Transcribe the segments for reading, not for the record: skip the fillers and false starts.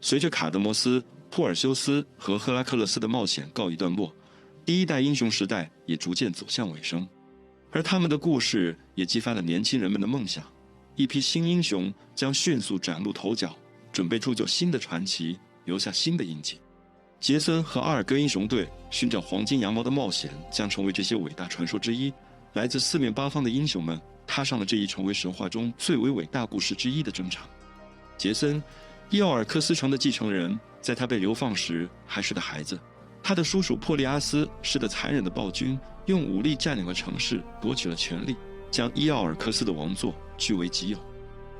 随着卡德摩斯、珀尔修斯和赫拉克勒斯的冒险告一段落，第一代英雄时代也逐渐走向尾声。而他们的故事也激发了年轻人们的梦想，一批新英雄将迅速崭露头角，准备铸就新的传奇，留下新的印记。杰森和阿尔戈英雄队寻找黄金羊毛的冒险将成为这些伟大传说之一。来自四面八方的英雄们踏上了这一成为神话中最为伟大故事之一的征程。杰森，伊奥尔克斯城的继承人，在他被流放时还是个孩子。他的叔叔珀利阿斯是个残忍的暴君，用武力占领了城市，夺取了权力，将伊奥尔克斯的王座据为己有。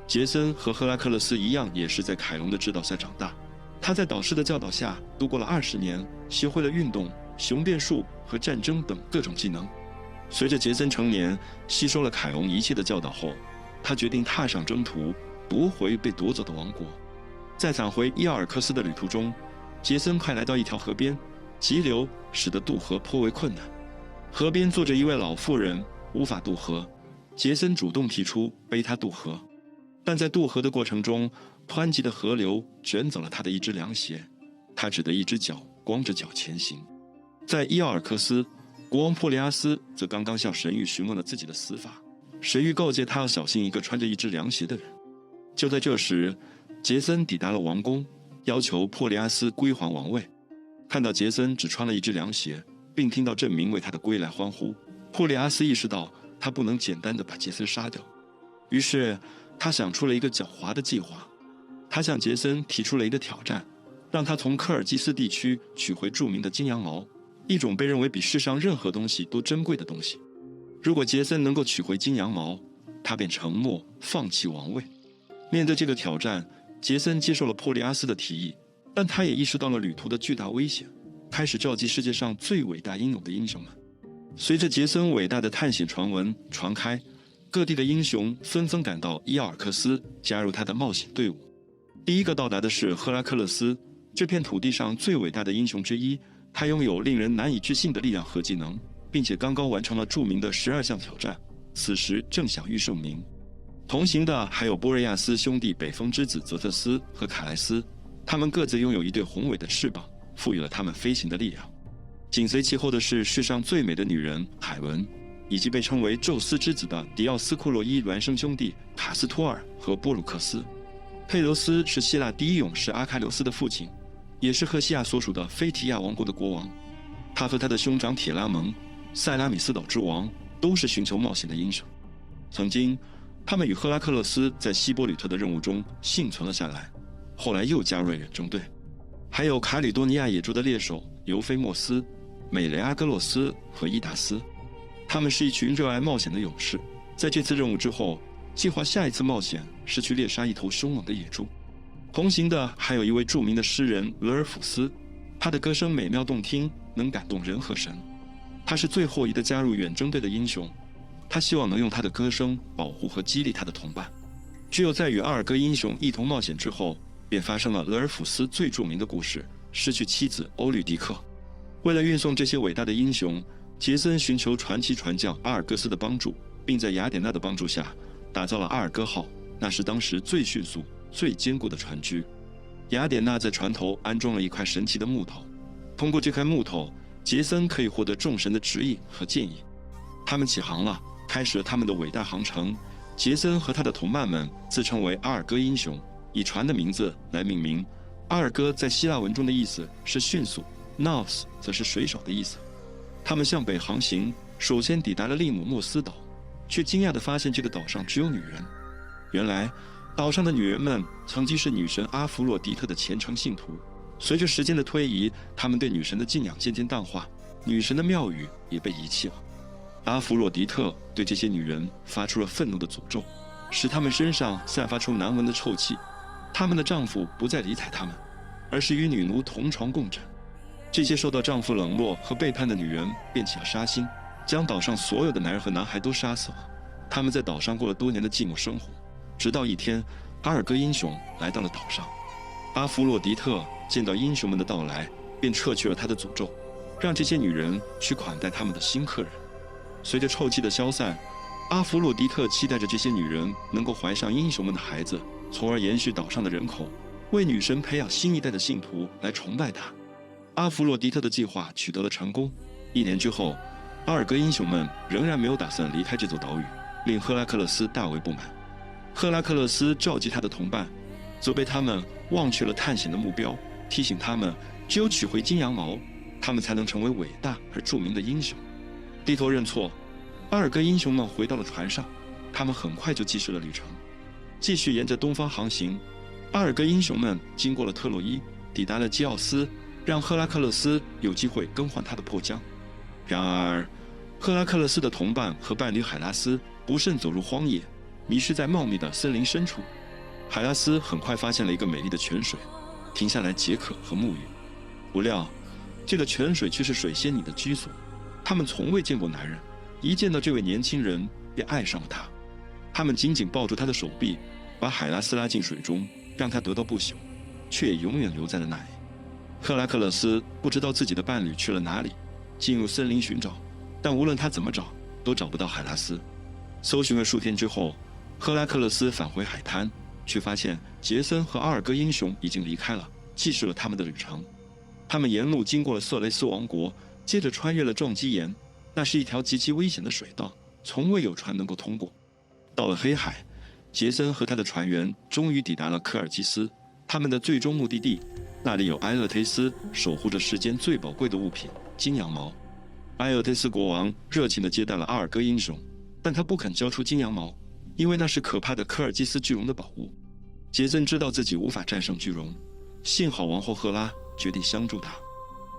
杰森和赫拉克勒斯一样，也是在凯龙的指导下长大。他在导师的教导下度过了20年，学会了运动、雄辩术和战争等各种技能。随着杰森成年，吸收了凯龙一切的教导后，他决定踏上征途，夺回被夺走的王国。在返回伊奥尔克斯的旅途中，杰森快来到一条河边，急流使得渡河颇为困难。河边坐着一位老妇人，无法渡河。杰森主动提出背她渡河，但在渡河的过程中，湍急的河流卷走了他的一只凉鞋，他只得一只脚光着脚前行。在伊奥尔克斯，国王珀利阿斯则刚刚向神谕询问了自己的死法，神谕告诫他要小心一个穿着一只凉鞋的人。就在这时，杰森抵达了王宫，要求珀利阿斯归还王位。看到杰森只穿了一只凉鞋，并听到镇民为他的归来欢呼，珀利阿斯意识到他不能简单地把杰森杀掉，于是他想出了一个狡猾的计划。他向杰森提出了一个挑战，让他从科尔基斯地区取回著名的金羊毛，一种被认为比世上任何东西都珍贵的东西。如果杰森能够取回金羊毛，他便承诺放弃王位。面对这个挑战，杰森接受了珀利阿斯的提议，但他也意识到了旅途的巨大危险，开始召集世界上最伟大英勇的英雄们。随着杰森伟大的探险传闻传开，各地的英雄纷纷赶到伊奥尔克斯，加入他的冒险队伍。第一个到达的是赫拉克勒斯，这片土地上最伟大的英雄之一，他拥有令人难以置信的力量和技能，并且刚刚完成了著名的12项挑战，此时正享誉盛名。同行的还有波瑞亚斯兄弟北风之子泽特斯和凯莱斯，他们各自拥有一对宏伟的翅膀，赋予了他们飞行的力量。紧随其后的是世上最美的女人海文，以及被称为宙斯之子的迪奥斯库洛伊孪生兄弟卡斯托尔和波鲁克斯。佩罗斯是希腊第一勇士阿喀琉斯的父亲，也是赫西亚所属的菲提亚王国的国王。他和他的兄长铁拉蒙、塞拉米斯岛之王都是寻求冒险的英雄。曾经，他们与赫拉克勒斯在希波吕特的任务中幸存了下来，后来又加入了远征队。还有卡里多尼亚野猪的猎手尤菲莫斯、美雷阿戈洛斯和伊达斯，他们是一群热爱冒险的勇士。在这次任务之后，计划下一次冒险是去猎杀一头凶猛的野猪。同行的还有一位著名的诗人俄尔甫斯，他的歌声美妙动听，能感动人和神。他是最后一个加入远征队的英雄，他希望能用他的歌声保护和激励他的同伴。只有在与阿尔戈英雄一同冒险之后，便发生了俄尔甫斯最著名的故事——失去妻子欧律狄克。为了运送这些伟大的英雄，杰森寻求传奇船匠阿尔戈斯的帮助，并在雅典娜的帮助下打造了阿尔戈号，那是当时最迅速、最坚固的船只。雅典娜在船头安装了一块神奇的木头，通过这块木头，杰森可以获得众神的指引和建议。他们起航了，开始了他们的伟大航程。杰森和他的同伴们自称为阿尔戈英雄，以船的名字来命名。阿尔戈在希腊文中的意思是迅速， Nous 则是水手的意思。他们向北航行，首先抵达了利姆莫斯岛，却惊讶地发现这个岛上只有女人。原来岛上的女人们曾经是女神阿弗洛狄特的虔诚信徒，随着时间的推移，他们对女神的敬仰渐渐淡化，女神的庙宇也被遗弃了。阿弗洛狄特对这些女人发出了愤怒的诅咒，使她们身上散发出难闻的臭气。她们的丈夫不再理睬她们，而是与女奴同床共枕。这些受到丈夫冷落和背叛的女人便起了杀心，将岛上所有的男人和男孩都杀死了。他们在岛上过了多年的寂寞生活，直到一天，阿尔戈英雄来到了岛上。阿弗洛狄特见到英雄们的到来，便撤去了他的诅咒，让这些女人去款待他们的新客人。随着臭气的消散，阿弗洛狄特期待着这些女人能够怀上英雄们的孩子，从而延续岛上的人口，为女神培养新一代的信徒来崇拜她。阿弗洛狄特的计划取得了成功。1年之后，阿尔戈英雄们仍然没有打算离开这座岛屿，令赫拉克勒斯大为不满。赫拉克勒斯召集他的同伴，则被他们忘却了探险的目标，提醒他们只有取回金羊毛，他们才能成为伟大而著名的英雄。低头认错，阿尔戈英雄们回到了船上，他们很快就继续了旅程，继续沿着东方航行。阿尔戈英雄们经过了特洛伊，抵达了基奥斯，让赫拉克勒斯有机会更换他的破浆。然而，赫拉克勒斯的同伴和伴侣海拉斯不慎走入荒野，迷失在茂密的森林深处。海拉斯很快发现了一个美丽的泉水，停下来解渴和沐浴。不料，这个泉水却是水仙女的居所。他们从未见过男人，一见到这位年轻人便爱上了他。他们紧紧抱住他的手臂，把海拉斯拉进水中，让他得到不朽，却也永远留在了那里。赫拉克勒斯不知道自己的伴侣去了哪里，进入森林寻找，但无论他怎么找，都找不到海拉斯。搜寻了数天之后，赫拉克勒斯返回海滩，却发现杰森和阿尔戈英雄已经离开了，继续了他们的旅程。他们沿路经过了色雷斯王国，接着穿越了撞击岩，那是一条极其危险的水道，从未有船能够通过。到了黑海，杰森和他的船员终于抵达了科尔基斯，他们的最终目的地，那里有埃勒忒斯守护着世间最宝贵的物品——金羊毛。埃勒忒斯国王热情地接待了阿尔戈英雄，但他不肯交出金羊毛，因为那是可怕的科尔基斯巨龙的宝物。杰森知道自己无法战胜巨龙，幸好王后赫拉决定相助他。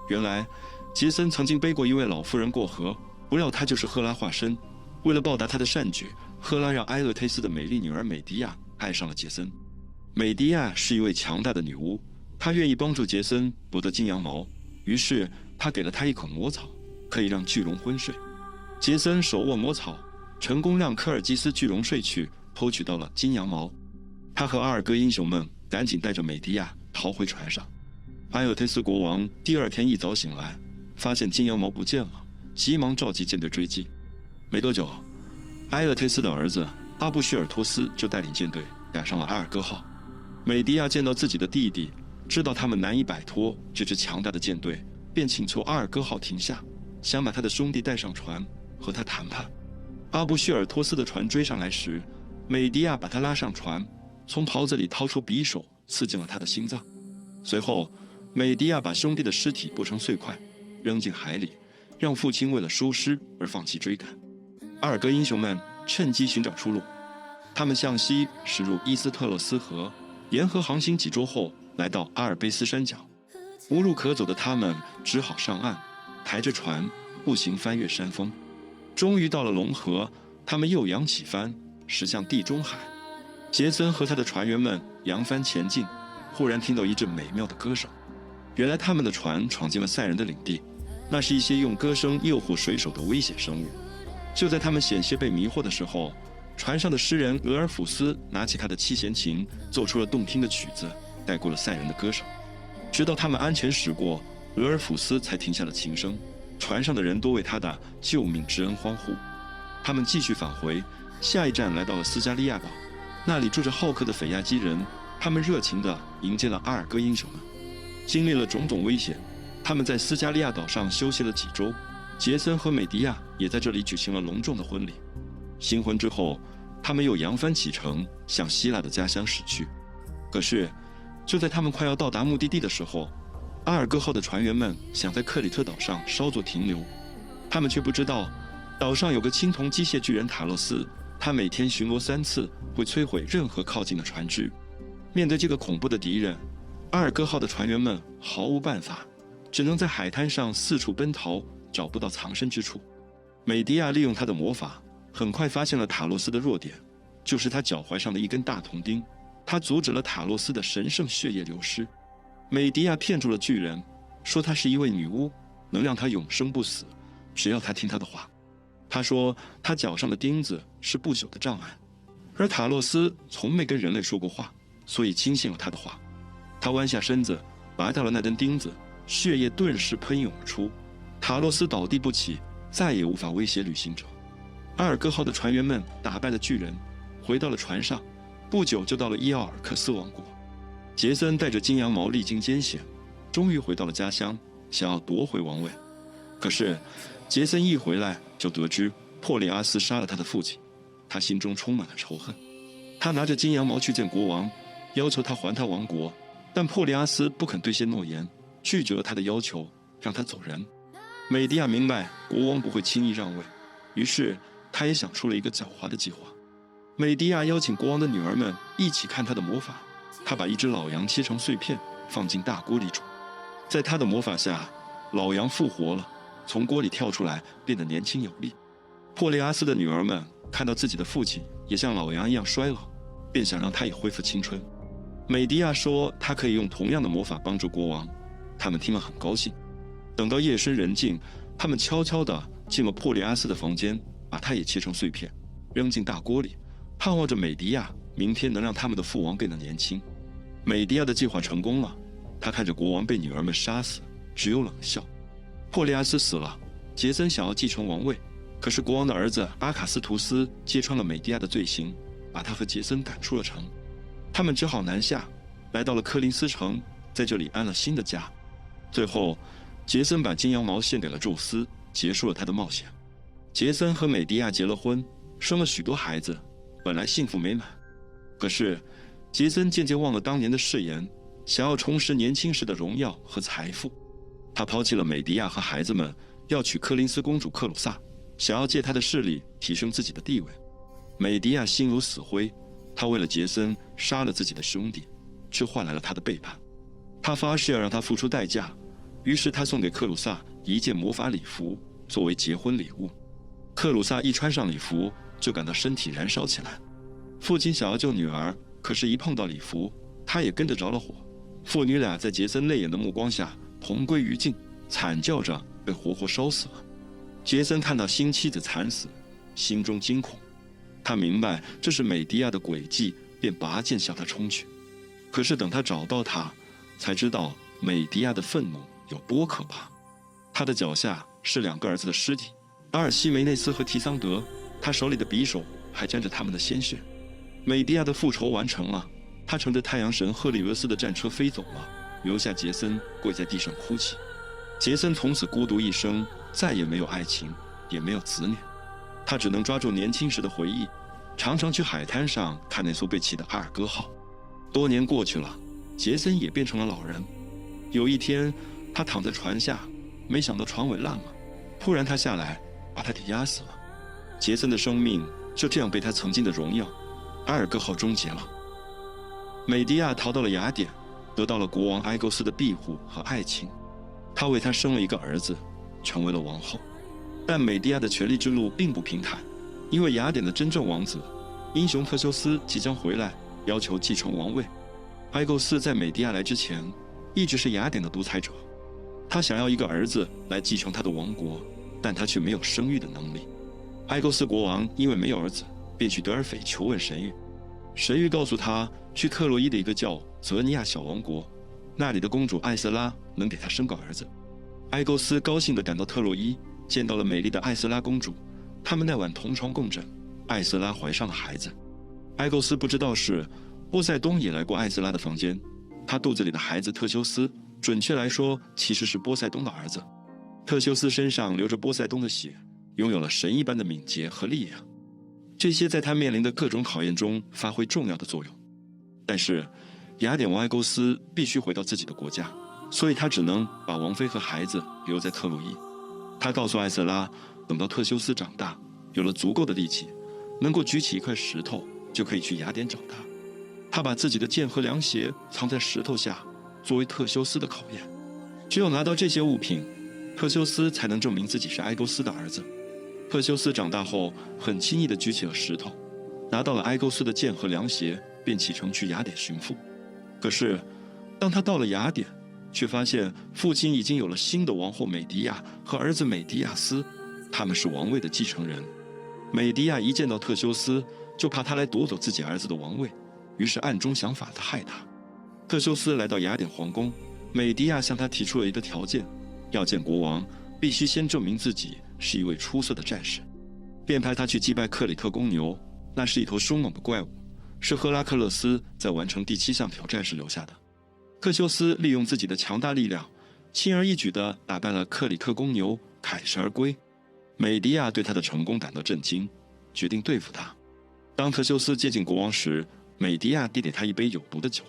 原来，杰森曾经背过一位老妇人过河，不料她就是赫拉化身。为了报答她的善举，赫拉让埃勒忒斯的美丽女儿美狄亚爱上了杰森。美狄亚是一位强大的女巫，她愿意帮助杰森夺得金羊毛，于是她给了他一口魔草，可以让巨龙昏睡。杰森手握魔草，成功让科尔基斯巨龙睡去，偷取到了金羊毛。他和阿尔戈英雄们赶紧带着美狄亚逃回船上。埃勒忒斯国王第二天一早醒来，发现金羊毛不见了，急忙召集舰队追击。没多久，埃勒忒斯的儿子阿布叙尔托斯就带领舰队赶上了阿尔戈号。美狄亚见到自己的弟弟，知道他们难以摆脱这支强大的舰队，便请求阿尔戈号停下，想把他的兄弟带上船和他谈判。阿布叙尔托斯的船追上来时，美狄亚把他拉上船，从袍子里掏出匕首刺进了他的心脏。随后，美狄亚把兄弟的尸体剥成碎块，扔进海里，让父亲为了疏失而放弃追赶。阿尔戈英雄们趁机寻找出路，他们向西驶入伊斯特勒斯河，沿河航行几周后，来到阿尔卑斯山脚。无路可走的他们只好上岸，抬着船步行翻越山峰。终于到了龙河，他们又扬起帆，驶向地中海。杰森和他的船员们扬帆前进，忽然听到一阵美妙的歌声。原来他们的船闯进了塞人的领地，那是一些用歌声诱惑水手的危险生物。就在他们险些被迷惑的时候，船上的诗人俄尔甫斯拿起他的七弦琴，奏出了动听的曲子，带过了塞人的歌声。直到他们安全驶过，俄尔甫斯才停下了琴声。船上的人都为他的救命之恩欢呼。他们继续返回，下一站来到了斯加利亚岛，那里住着好客的腓亚基人，他们热情地迎接了阿尔戈英雄们。经历了种种危险，他们在斯加利亚岛上休息了几周。杰森和美狄亚也在这里举行了隆重的婚礼。新婚之后，他们又扬帆启程，向希腊的家乡驶去。可是，就在他们快要到达目的地的时候，阿尔戈号的船员们想在克里特岛上稍作停留，他们却不知道，岛上有个青铜机械巨人塔洛斯，他每天巡逻3次，会摧毁任何靠近的船只。面对这个恐怖的敌人，阿尔戈号的船员们毫无办法，只能在海滩上四处奔逃，找不到藏身之处。美狄亚利用他的魔法，很快发现了塔洛斯的弱点，就是他脚踝上的一根大铜钉。他阻止了塔洛斯的神圣血液流失。美狄亚骗住了巨人，说她是一位女巫，能让他永生不死，只要他听他的话。他说他脚上的钉子是不朽的障碍，而塔洛斯从没跟人类说过话，所以轻信了他的话。他弯下身子，拔掉了那根钉子，血液顿时喷涌而出。塔洛斯倒地不起，再也无法威胁旅行者。阿尔戈号的船员们打败了巨人，回到了船上，不久就到了伊奥尔克斯王国。杰森带着金羊毛历经艰险，终于回到了家乡，想要夺回王位。可是杰森一回来就得知珀利阿斯杀了他的父亲，他心中充满了仇恨。他拿着金羊毛去见国王，要求他还他王国，但珀利阿斯不肯兑现诺言，拒绝了他的要求，让他走人。美狄亚明白国王不会轻易让位，于是他也想出了一个狡猾的计划。美狄亚邀请国王的女儿们一起看他的魔法，他把一只老羊切成碎片，放进大锅里煮。在他的魔法下，老羊复活了，从锅里跳出来，变得年轻有力。珀利阿斯的女儿们看到自己的父亲也像老羊一样衰老，便想让他也恢复青春。美狄亚说他可以用同样的魔法帮助国王，他们听了很高兴。等到夜深人静，他们悄悄地进了珀利阿斯的房间，把他也切成碎片，扔进大锅里，盼望着美狄亚明天能让他们的父王变得年轻。美狄亚的计划成功了，他看着国王被女儿们杀死，只有冷笑。珀利阿斯死了，杰森想要继承王位，可是国王的儿子阿卡斯图斯揭穿了美狄亚的罪行，把他和杰森赶出了城。他们只好南下，来到了柯林斯城，在这里安了新的家。最后杰森把金羊毛献给了宙斯，结束了他的冒险。杰森和美狄亚结了婚，生了许多孩子，本来幸福美满。可是杰森渐渐忘了当年的誓言，想要重拾年轻时的荣耀和财富。他抛弃了美狄亚和孩子们，要娶柯林斯公主克鲁萨，想要借她的势力提升自己的地位。美狄亚心如死灰，她为了杰森杀了自己的兄弟，却换来了他的背叛。他发誓要让他付出代价，于是他送给克鲁萨一件魔法礼服作为结婚礼物。克鲁萨一穿上礼服，就感到身体燃烧起来。父亲想要救女儿，可是一碰到礼服，他也跟着着了火。父女俩在杰森泪眼的目光下同归于尽，惨叫着被活活烧死了。杰森看到新妻子惨死，心中惊恐，他明白这是美狄亚的诡计，便拔剑向她冲去。可是等他找到她，才知道美狄亚的愤怒有多可怕。他的脚下是2个儿子的尸体，阿尔西梅内斯和提桑德，他手里的匕首还沾着他们的鲜血。美狄亚的复仇完成了，他乘着太阳神赫利俄斯的战车飞走了，留下杰森跪在地上哭泣。杰森从此孤独一生，再也没有爱情，也没有子女。他只能抓住年轻时的回忆，常常去海滩上看那艘被弃的阿尔戈号。多年过去了，杰森也变成了老人。有一天，他躺在船下，没想到船尾烂了，突然他下来，把他给压死了。杰森的生命就这样被他曾经的荣耀阿尔戈号终结了。美狄亚逃到了雅典，得到了国王埃勾斯的庇护和爱情。他为他生了一个儿子，成为了王后。但美狄亚的权力之路并不平坦，因为雅典的真正王子英雄特修斯即将回来，要求继承王位。埃勾斯在美狄亚来之前一直是雅典的独裁者，他想要一个儿子来继承他的王国，但他却没有生育的能力。埃勾斯国王因为没有儿子，便去德尔斐求问神谕。神谕告诉他，去特洛伊的一个叫泽尼亚小王国，那里的公主艾瑟拉能给他生个儿子。埃勾斯高兴地赶到特洛伊，见到了美丽的艾瑟拉公主，他们那晚同床共枕，艾瑟拉怀上了孩子。埃勾斯不知道是波塞冬也来过艾瑟拉的房间，他肚子里的孩子特修斯，准确来说其实是波塞冬的儿子。特修斯身上流着波塞冬的血，拥有了神一般的敏捷和力量，这些在他面临的各种考验中发挥重要的作用。但是雅典王埃勾斯必须回到自己的国家，所以他只能把王妃和孩子留在特洛伊。他告诉艾瑟拉，等到特修斯长大，有了足够的力气，能够举起一块石头，就可以去雅典找他。他把自己的剑和凉鞋藏在石头下，作为特修斯的考验。只有拿到这些物品，特修斯才能证明自己是埃勾斯的儿子。特修斯长大后，很轻易地举起了石头，拿到了埃勾斯的剑和凉鞋，便启程去雅典寻父。可是当他到了雅典，却发现父亲已经有了新的王后美狄亚和儿子美狄亚斯，他们是王位的继承人。美狄亚一见到特修斯，就怕他来夺走自己儿子的王位，于是暗中想法子害他。特修斯来到雅典皇宫，美狄亚向他提出了一个条件，要见国王，必须先证明自己是一位出色的战士，便派他去击败克里特公牛，那是一头凶猛的怪物，是赫拉克勒斯在完成第7项挑战时留下的。克修斯利用自己的强大力量，轻而易举地打败了克里特公牛，凯旋而归。美狄亚对他的成功感到震惊，决定对付他。当特修斯接近国王时，美狄亚递给他一杯有毒的酒。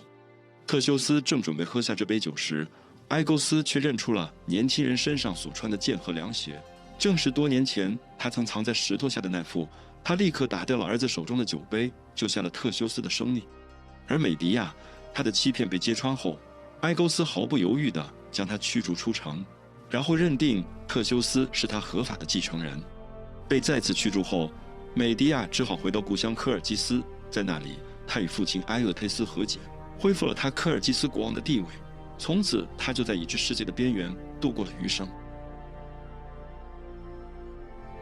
特修斯正准备喝下这杯酒时，埃勾斯却认出了年轻人身上所穿的剑和凉鞋，正是多年前他曾藏在石头下的那副。他立刻打掉了儿子手中的酒杯，救下了特修斯的生命。而美狄亚，他的欺骗被揭穿后，埃勾斯毫不犹豫地将他驱逐出城，然后认定特修斯是他合法的继承人。被再次驱逐后，美狄亚只好回到故乡科尔基斯，在那里他与父亲埃厄忒斯和解，恢复了他科尔基斯国王的地位。从此他就在已知世界的边缘度过了余生。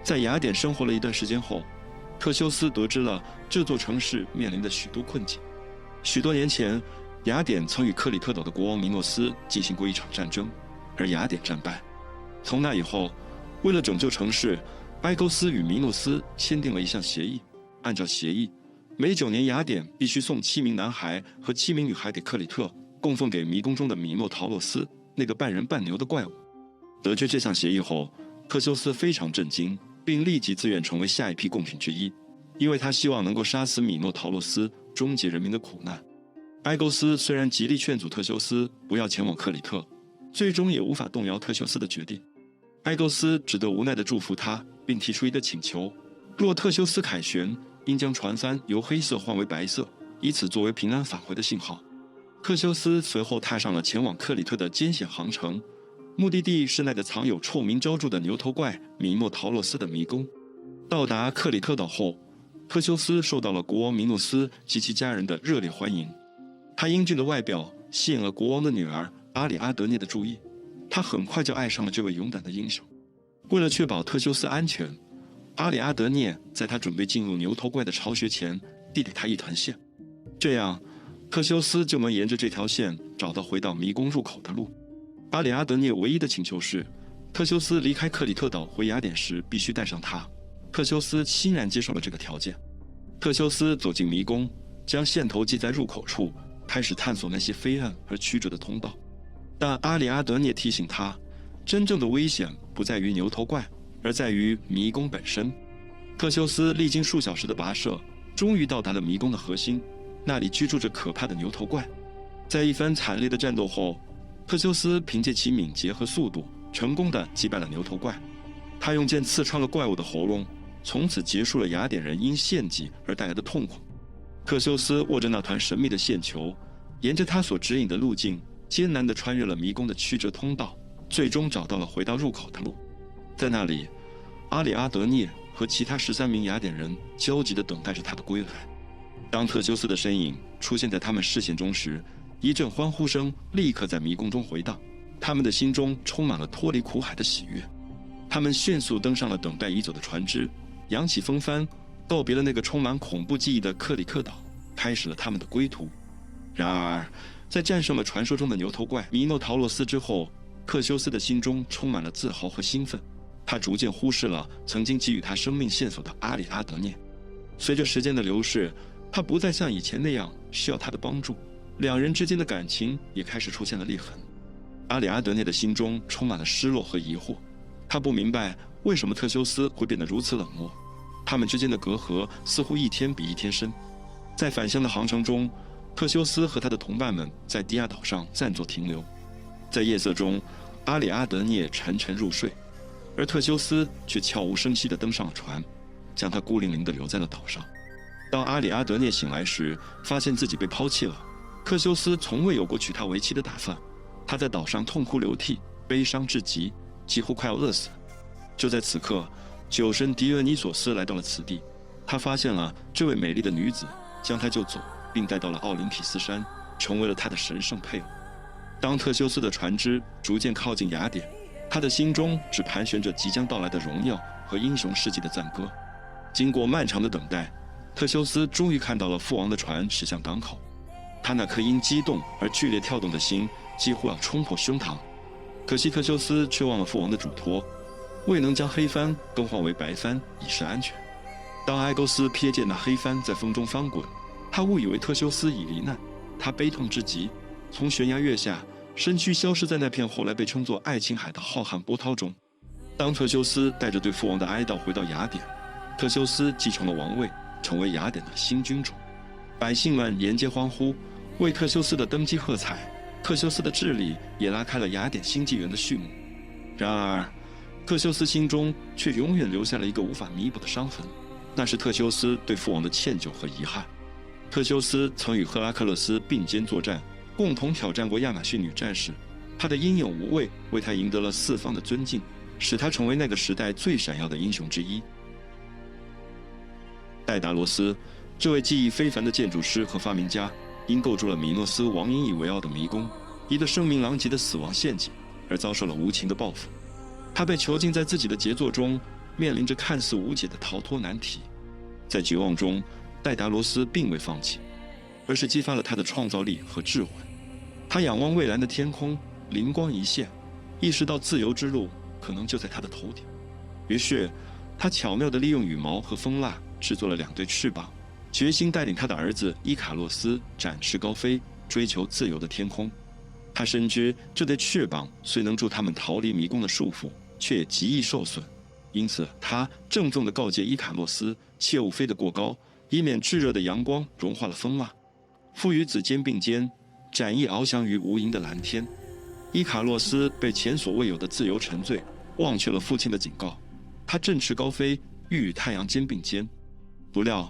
在雅典生活了一段时间后，特修斯得知了这座城市面临的许多困境。许多年前，雅典曾与克里特岛的国王米诺斯进行过一场战争，而雅典战败。从那以后，为了拯救城市，埃勾斯与米诺斯签订了一项协议。按照协议，每9年雅典必须送7名男孩和7名女孩给克里特，供奉给迷宫中的米诺陶洛斯，那个半人半牛的怪物。得知这项协议后，特修斯非常震惊，并立即自愿成为下一批贡品之一，因为他希望能够杀死米诺陶洛斯，终结人民的苦难。埃勾斯虽然极力劝阻特修斯不要前往克里特，最终也无法动摇特修斯的决定。埃勾斯只得无奈地祝福他，并提出一个请求：若特修斯凯旋，应将船帆由黑色换为白色，以此作为平安返回的信号。特修斯随后踏上了前往克里特的艰险航程，目的地是那个藏有臭名昭著的牛头怪米诺陶洛斯的迷宫。到达克里特岛后，特修斯受到了国王米诺斯及其家人的热烈欢迎。他英俊的外表吸引了国王的女儿阿里阿德涅的注意，他很快就爱上了这位勇敢的英雄。为了确保特修斯安全，阿里阿德涅在他准备进入牛头怪的巢穴前递给他一团线，这样特修斯就能沿着这条线找到回到迷宫入口的路。阿里阿德涅唯一的请求是，特修斯离开克里特岛回雅典时必须带上他。特修斯欣然接受了这个条件。特修斯走进迷宫，将线头系在入口处，开始探索那些黑暗而曲折的通道。但阿里阿德涅提醒他，真正的危险不在于牛头怪，而在于迷宫本身。特修斯历经数小时的跋涉，终于到达了迷宫的核心，那里居住着可怕的牛头怪。在一番惨烈的战斗后，特修斯凭借其敏捷和速度，成功地击败了牛头怪。他用剑刺穿了怪物的喉咙，从此结束了雅典人因献祭而带来的痛苦。特修斯握着那团神秘的线球，沿着他所指引的路径，艰难地穿越了迷宫的曲折通道，最终找到了回到入口的路。在那里，阿里阿德涅和其他13名雅典人焦急地等待着他的归来。当特修斯的身影出现在他们视线中时，一阵欢呼声立刻在迷宫中回荡，他们的心中充满了脱离苦海的喜悦。他们迅速登上了等待已久的船只，扬起风帆，告别了那个充满恐怖记忆的克里特岛，开始了他们的归途。然而，在战胜了传说中的牛头怪米诺陶洛斯之后，特修斯的心中充满了自豪和兴奋。他逐渐忽视了曾经给予他生命线索的阿里阿德涅。随着时间的流逝，他不再像以前那样需要他的帮助，两人之间的感情也开始出现了裂痕。阿里阿德涅的心中充满了失落和疑惑，他不明白为什么特修斯会变得如此冷漠，他们之间的隔阂似乎一天比一天深。在返乡的航程中，特修斯和他的同伴们在迪亚岛上暂作停留。在夜色中，阿里阿德涅沉沉入睡，而特修斯却悄无声息地登上了船，将他孤零零地留在了岛上。当阿里阿德涅醒来时，发现自己被抛弃了。特修斯从未有过娶她为妻的打算，他在岛上痛哭流涕，悲伤至极，几乎快要饿死。就在此刻，酒神狄俄尼索斯来到了此地，他发现了这位美丽的女子，将她救走，并带到了奥林匹斯山，成为了他的神圣配偶。当特修斯的船只逐渐靠近雅典，他的心中只盘旋着即将到来的荣耀和英雄事迹的赞歌。经过漫长的等待，特修斯终于看到了父王的船驶向港口。他那颗因激动而剧烈跳动的心几乎要冲破胸膛，可惜特修斯却忘了父王的嘱托，未能将黑帆更换为白帆以示安全。当埃勾斯瞥见那黑帆在风中翻滚，他误以为特修斯已罹难，他悲痛至极，从悬崖跃下，身躯消失在那片后来被称作爱琴海的浩瀚波涛中。当特修斯带着对父王的哀悼回到雅典，特修斯继承了王位，成为雅典的新君主。百姓们沿街欢呼，为特修斯的登基喝彩。特修斯的治理也拉开了雅典新纪元的序幕。然而，特修斯心中却永远留下了一个无法弥补的伤痕，那是特修斯对父王的歉疚和遗憾。特修斯曾与赫拉克勒斯并肩作战，共同挑战过亚马逊女战士，他的英勇无畏为他赢得了四方的尊敬，使他成为那个时代最闪耀的英雄之一。戴达罗斯，这位技艺非凡的建筑师和发明家，因构筑了米诺斯王引以为傲的迷宫，一个声名狼藉的死亡陷阱，而遭受了无情的报复。他被囚禁在自己的杰作中，面临着看似无解的逃脱难题。在绝望中，戴达罗斯并未放弃，而是激发了他的创造力和智慧。他仰望蔚蓝的天空，灵光一现，意识到自由之路可能就在他的头顶。于是，他巧妙地利用羽毛和蜂蜡制作了2对翅膀，决心带领他的儿子伊卡洛斯展翅高飞，追求自由的天空。他深知这对翅膀虽能助他们逃离迷宫的束缚，却也极易受损，因此他郑重地告诫伊卡洛斯切勿飞得过高，以免炙热的阳光融化了蜂蜡。父与子肩并肩，展翼翱翔于无垠的蓝天。伊卡洛斯被前所未有的自由沉醉，忘却了父亲的警告。他振翅高飞，欲与太阳肩并肩。不料，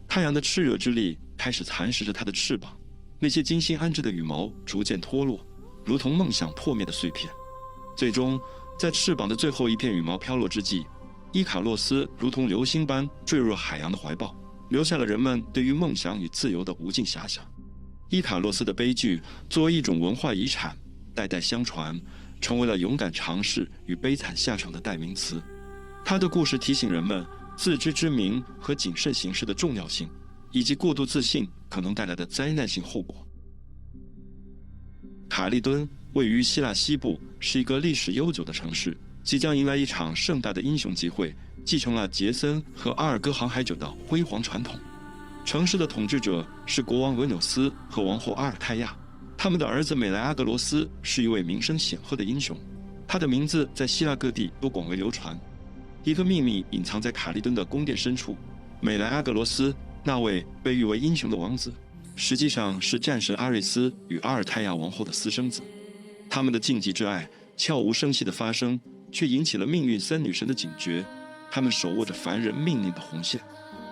太阳的炽热之力开始蚕食着他的翅膀，那些精心安置的羽毛逐渐脱落，如同梦想破灭的碎片。最终，在翅膀的最后一片羽毛飘落之际，伊卡洛斯如同流星般坠入海洋的怀抱，留下了人们对于梦想与自由的无尽遐想。伊卡洛斯的悲剧作为一种文化遗产，代代相传，成为了勇敢尝试与悲惨下场的代名词。他的故事提醒人们自知之明和谨慎行事的重要性，以及过度自信可能带来的灾难性后果。卡利敦位于希腊西部，是一个历史悠久的城市，即将迎来一场盛大的英雄集会，继承了杰森和阿尔戈航海者的辉煌传统。城市的统治者是国王维纽斯和王后阿尔泰亚，他们的儿子美莱阿格罗斯是一位名声显赫的英雄，他的名字在希腊各地都广为流传。一个秘密隐藏在卡利敦的宫殿深处，美莱阿格罗斯，那位被誉为英雄的王子，实际上是战神阿瑞斯与阿尔泰亚王后的私生子。他们的禁忌之爱悄无声息的发生，却引起了命运三女神的警觉。他们手握着凡人命令的红线。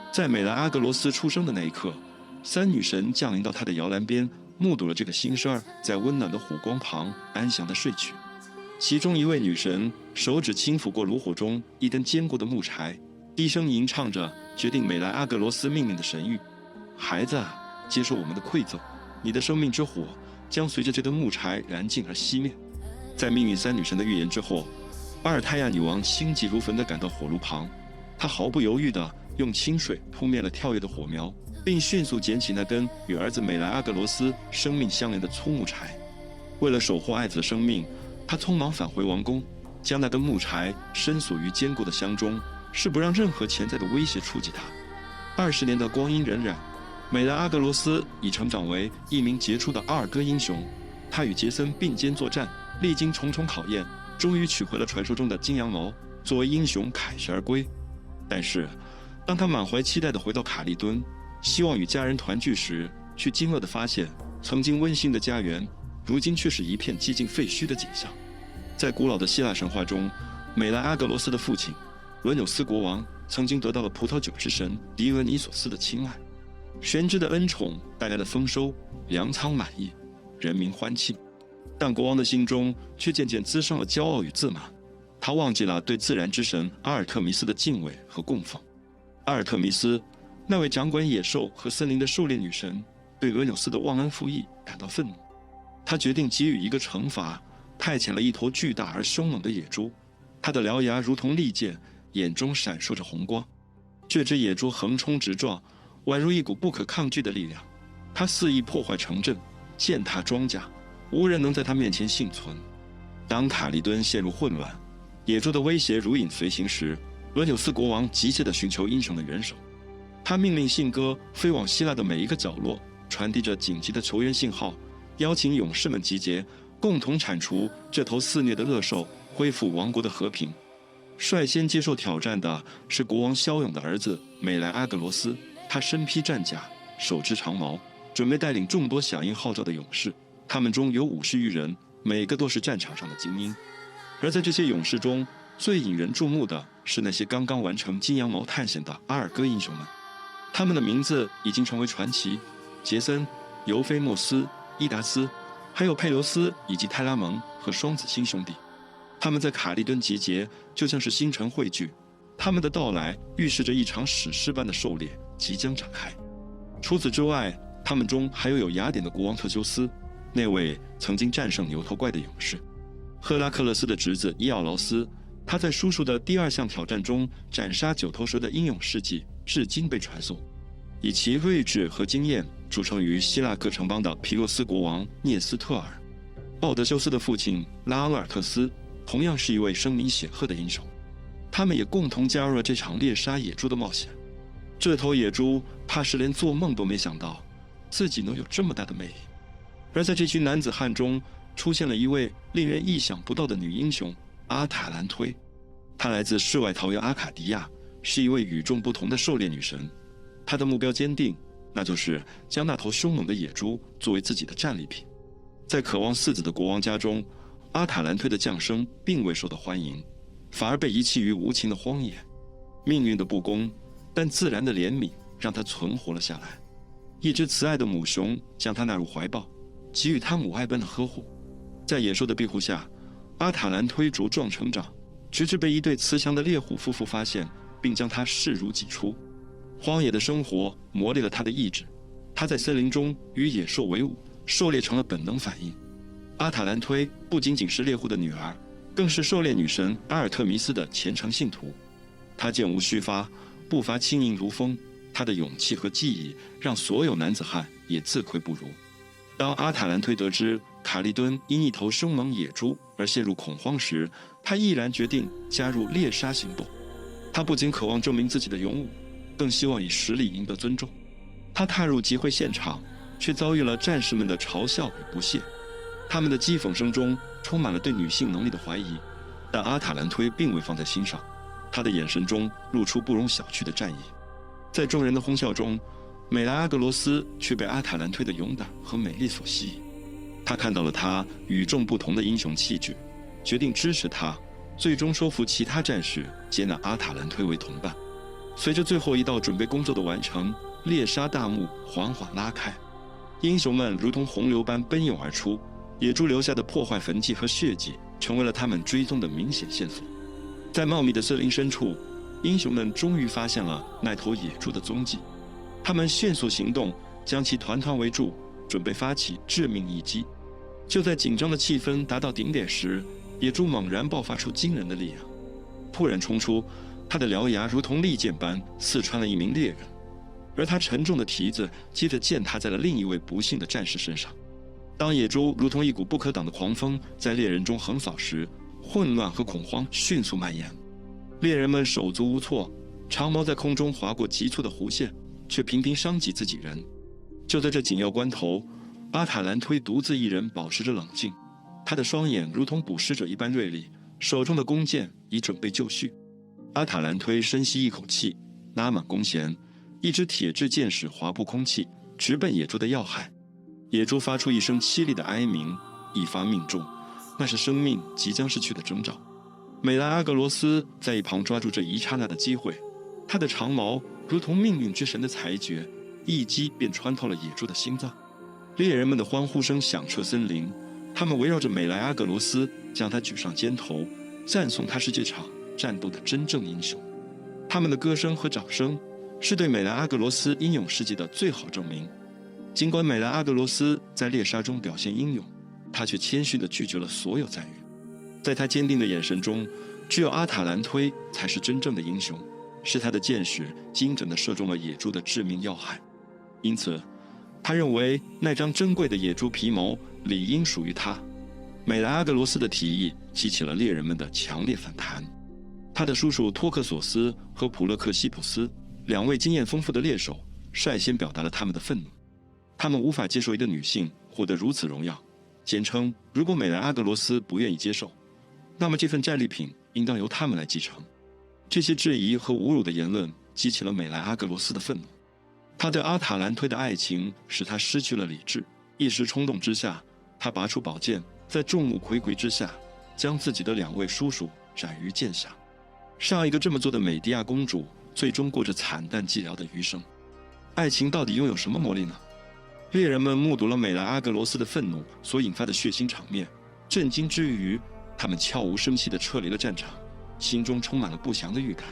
在美莱阿格罗斯出生的那一刻，三女神降临到他的摇篮边，目睹了这个新生儿在温暖的火光旁安详地睡去。其中一位女神手指轻抚过炉火中一根坚固的木柴，低声吟唱着决定美莱阿格罗斯命运的神谕：孩子啊，接受我们的馈赠，你的生命之火将随着这根木柴燃尽而熄灭。在命运三女神的预言之后，阿尔泰亚女王心急如焚地赶到火炉旁，她毫不犹豫地用清水扑灭了跳跃的火苗，并迅速捡起那根与儿子美莱阿格罗斯生命相连的粗木柴。为了守护爱子的生命，他匆忙返回王宫，将那根木柴深锁于坚固的箱中，是不让任何潜在的威胁触及他。20年的光阴荏苒，美莱阿格罗斯已成长为一名杰出的阿尔戈英雄。他与杰森并肩作战，历经重重考验，终于取回了传说中的金羊毛，作为英雄凯旋而归。但是，当他满怀期待地回到卡利敦，希望与家人团聚时，却惊愕地发现，曾经温馨的家园，如今却是一片几近废墟的景象。在古老的希腊神话中，美莱阿格罗斯的父亲伦纽斯国王曾经得到了葡萄酒之神狄俄尼索斯的青睐，玄之的恩宠带来了丰收，粮仓满溢，人民欢庆。但国王的心中却渐渐滋生了骄傲与自满，他忘记了对自然之神阿尔特弥斯的敬畏和供奉。阿尔特弥斯，那位掌管野兽和森林的狩猎女神，对俄纽斯的忘恩负义感到愤怒。他决定给予一个惩罚，派遣了一头巨大而凶猛的野猪，它的獠牙如同利剑，眼中闪烁着红光。这只野猪横冲直撞，宛如一股不可抗拒的力量。它肆意破坏城镇，践踏庄稼，无人能在它面前幸存。当卡利敦陷入混乱，野猪的威胁如影随形时，俄纽斯国王急切地寻求英雄的援手。他命令信鸽飞往希腊的每一个角落，传递着紧急的求援信号，邀请勇士们集结，共同铲除这头肆虐的恶兽，恢复王国的和平。率先接受挑战的是国王骁勇的儿子美莱阿格罗斯，他身披战甲，手持长矛，准备带领众多响应号召的勇士。他们中有50余人，每个都是战场上的精英。而在这些勇士中，最引人注目的是那些刚刚完成金羊毛探险的阿尔戈英雄们，他们的名字已经成为传奇。杰森、尤菲莫斯、伊达斯，还有佩留斯以及泰拉蒙和双子星兄弟，他们在卡利敦集结，就像是星辰汇聚。他们的到来预示着一场史诗般的狩猎即将展开。除此之外，他们中还有雅典的国王特修斯，那位曾经战胜牛头怪的勇士；赫拉克勒斯的侄子伊奥劳斯，他在叔叔的第2项挑战中斩杀9头蛇的英勇事迹至今被传颂。以其睿智和经验著称于希腊各城邦的皮洛斯国王涅斯特尔，奥德修斯的父亲拉昂尔特斯同样是一位声名显赫的英雄。他们也共同加入了这场猎杀野猪的冒险。这头野猪怕是连做梦都没想到自己能有这么大的魅力。而在这群男子汉中，出现了一位令人意想不到的女英雄阿塔兰忒。她来自世外桃源阿卡迪亚，是一位与众不同的狩猎女神。她的目标坚定，那就是将那头凶猛的野猪作为自己的战利品。在渴望4子的国王家中，阿塔兰忒的降生并未受到欢迎，反而被遗弃于无情的荒野。命运的不公，但自然的怜悯让她存活了下来。一只慈爱的母熊将她纳入怀抱，给予她母爱般的呵护。在野兽的庇护下，阿塔兰忒茁壮成长，直至被一对慈祥的猎户夫妇发现，并将她视如己出。荒野的生活磨练了他的意志，他在森林中与野兽为伍，狩猎成了本能反应。阿塔兰忒不仅仅是猎户的女儿，更是狩猎女神阿尔特弥斯的虔诚信徒。她箭无虚发，步伐轻盈如风，她的勇气和技艺让所有男子汉也自愧不如。当阿塔兰忒得知卡利敦因一头凶猛野猪而陷入恐慌时，他毅然决定加入猎杀行动。他不仅渴望证明自己的勇武，更希望以实力赢得尊重。他踏入集会现场，却遭遇了战士们的嘲笑与不屑。他们的讥讽声中充满了对女性能力的怀疑，但阿塔兰忒并未放在心上，他的眼神中露出不容小觑的战意。在众人的哄笑中，美莱阿格罗斯却被阿塔兰忒的勇敢和美丽所吸引。他看到了他与众不同的英雄气质，决定支持他，最终说服其他战士接纳阿塔兰忒为同伴。随着最后一道准备工作的完成，猎杀大幕缓缓拉开，英雄们如同洪流般奔涌而出，野猪留下的破坏痕迹和血迹成为了他们追踪的明显线索。在茂密的森林深处，英雄们终于发现了那头野猪的踪迹。他们迅速行动，将其团团围住，准备发起致命一击。就在紧张的气氛达到顶点时，野猪猛然爆发出惊人的力量，突然冲出，它的獠牙如同利剑般刺穿了一名猎人，而它沉重的蹄子接着践踏在了另一位不幸的战士身上。当野猪如同一股不可挡的狂风在猎人中横扫时，混乱和恐慌迅速蔓延，猎人们手足无措，长矛在空中划过急促的弧线，却频频伤及自己人。就在这紧要关头，阿塔兰忒独自一人保持着冷静，他的双眼如同捕食者一般锐利，手中的弓箭已准备就绪。阿塔兰忒深吸一口气，拉满弓弦，一支铁质箭矢划破空气，直奔野猪的要害。野猪发出一声凄厉的哀鸣，一发命中，那是生命即将逝去的征兆。美莱阿格罗斯在一旁抓住这一刹那的机会，他的长矛如同命运之神的裁决，一击便穿透了野猪的心脏。猎人们的欢呼声响彻森林，他们围绕着美莱阿格罗斯，将他举上肩头，赞颂他是这场战斗的真正英雄。他们的歌声和掌声是对美莱阿格罗斯英勇事迹的最好证明。尽管美莱阿格罗斯在猎杀中表现英勇，他却谦虚地拒绝了所有赞誉。在他坚定的眼神中，只有阿塔兰忒才是真正的英雄，是他的箭矢精准地射中了野猪的致命要害。因此他认为那张珍贵的野猪皮毛理应属于他。美莱阿格罗斯的提议激起了猎人们的强烈反弹。他的叔叔托克索斯和普勒克西普斯两位经验丰富的猎手率先表达了他们的愤怒。他们无法接受一个女性获得如此荣耀，坚称如果美莱阿格罗斯不愿意接受，那么这份战利品应当由他们来继承。这些质疑和侮辱的言论激起了美莱阿格罗斯的愤怒。他对阿塔兰推的爱情使他失去了理智，一时冲动之下，他拔出宝剑，在众目睽睽之下，将自己的2位叔叔斩于剑下。上一个这么做的美狄亚公主，最终过着惨淡寂寥的余生。爱情到底拥有什么魔力呢？猎人们目睹了美莱阿格罗斯的愤怒所引发的血腥场面，震惊之余，他们悄无声息地撤离了战场，心中充满了不祥的预感。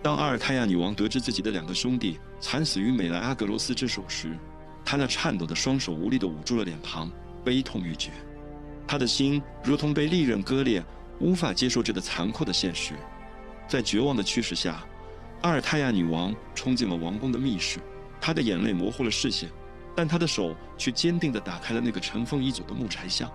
当阿尔泰亚女王得知自己的2个兄弟惨死于美莱阿格罗斯之手时，她那颤抖的双手无力地捂住了脸庞，悲痛欲绝。她的心如同被利刃割裂，无法接受这个残酷的现实。在绝望的驱使下，阿尔泰亚女王冲进了王宫的密室，她的眼泪模糊了视线，但她的手却坚定地打开了那个尘封已久的木柴箱。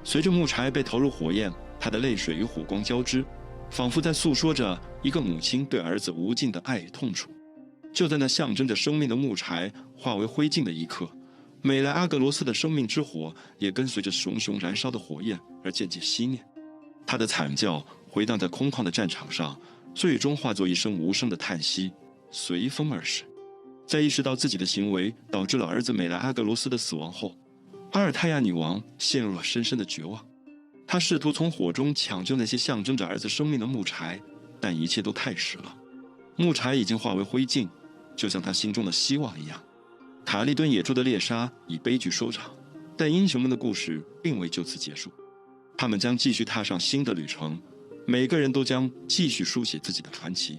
随着木柴被投入火焰，她的泪水与火光交织，仿佛在诉说着一个母亲对儿子无尽的爱与痛楚。就在那象征着生命的木柴化为灰烬的一刻，美莱阿格罗斯的生命之火也跟随着熊熊燃烧的火焰而渐渐熄灭。他的惨叫回荡在空旷的战场上，最终化作一声无声的叹息，随风而逝。在意识到自己的行为导致了儿子美莱阿格罗斯的死亡后，阿尔泰亚女王陷入了深深的绝望。她试图从火中抢救那些象征着儿子生命的木柴，但一切都太迟了。木柴已经化为灰烬，就像她心中的希望一样。卡利敦野猪的猎杀以悲剧收场，但英雄们的故事并未就此结束。他们将继续踏上新的旅程，每个人都将继续书写自己的传奇。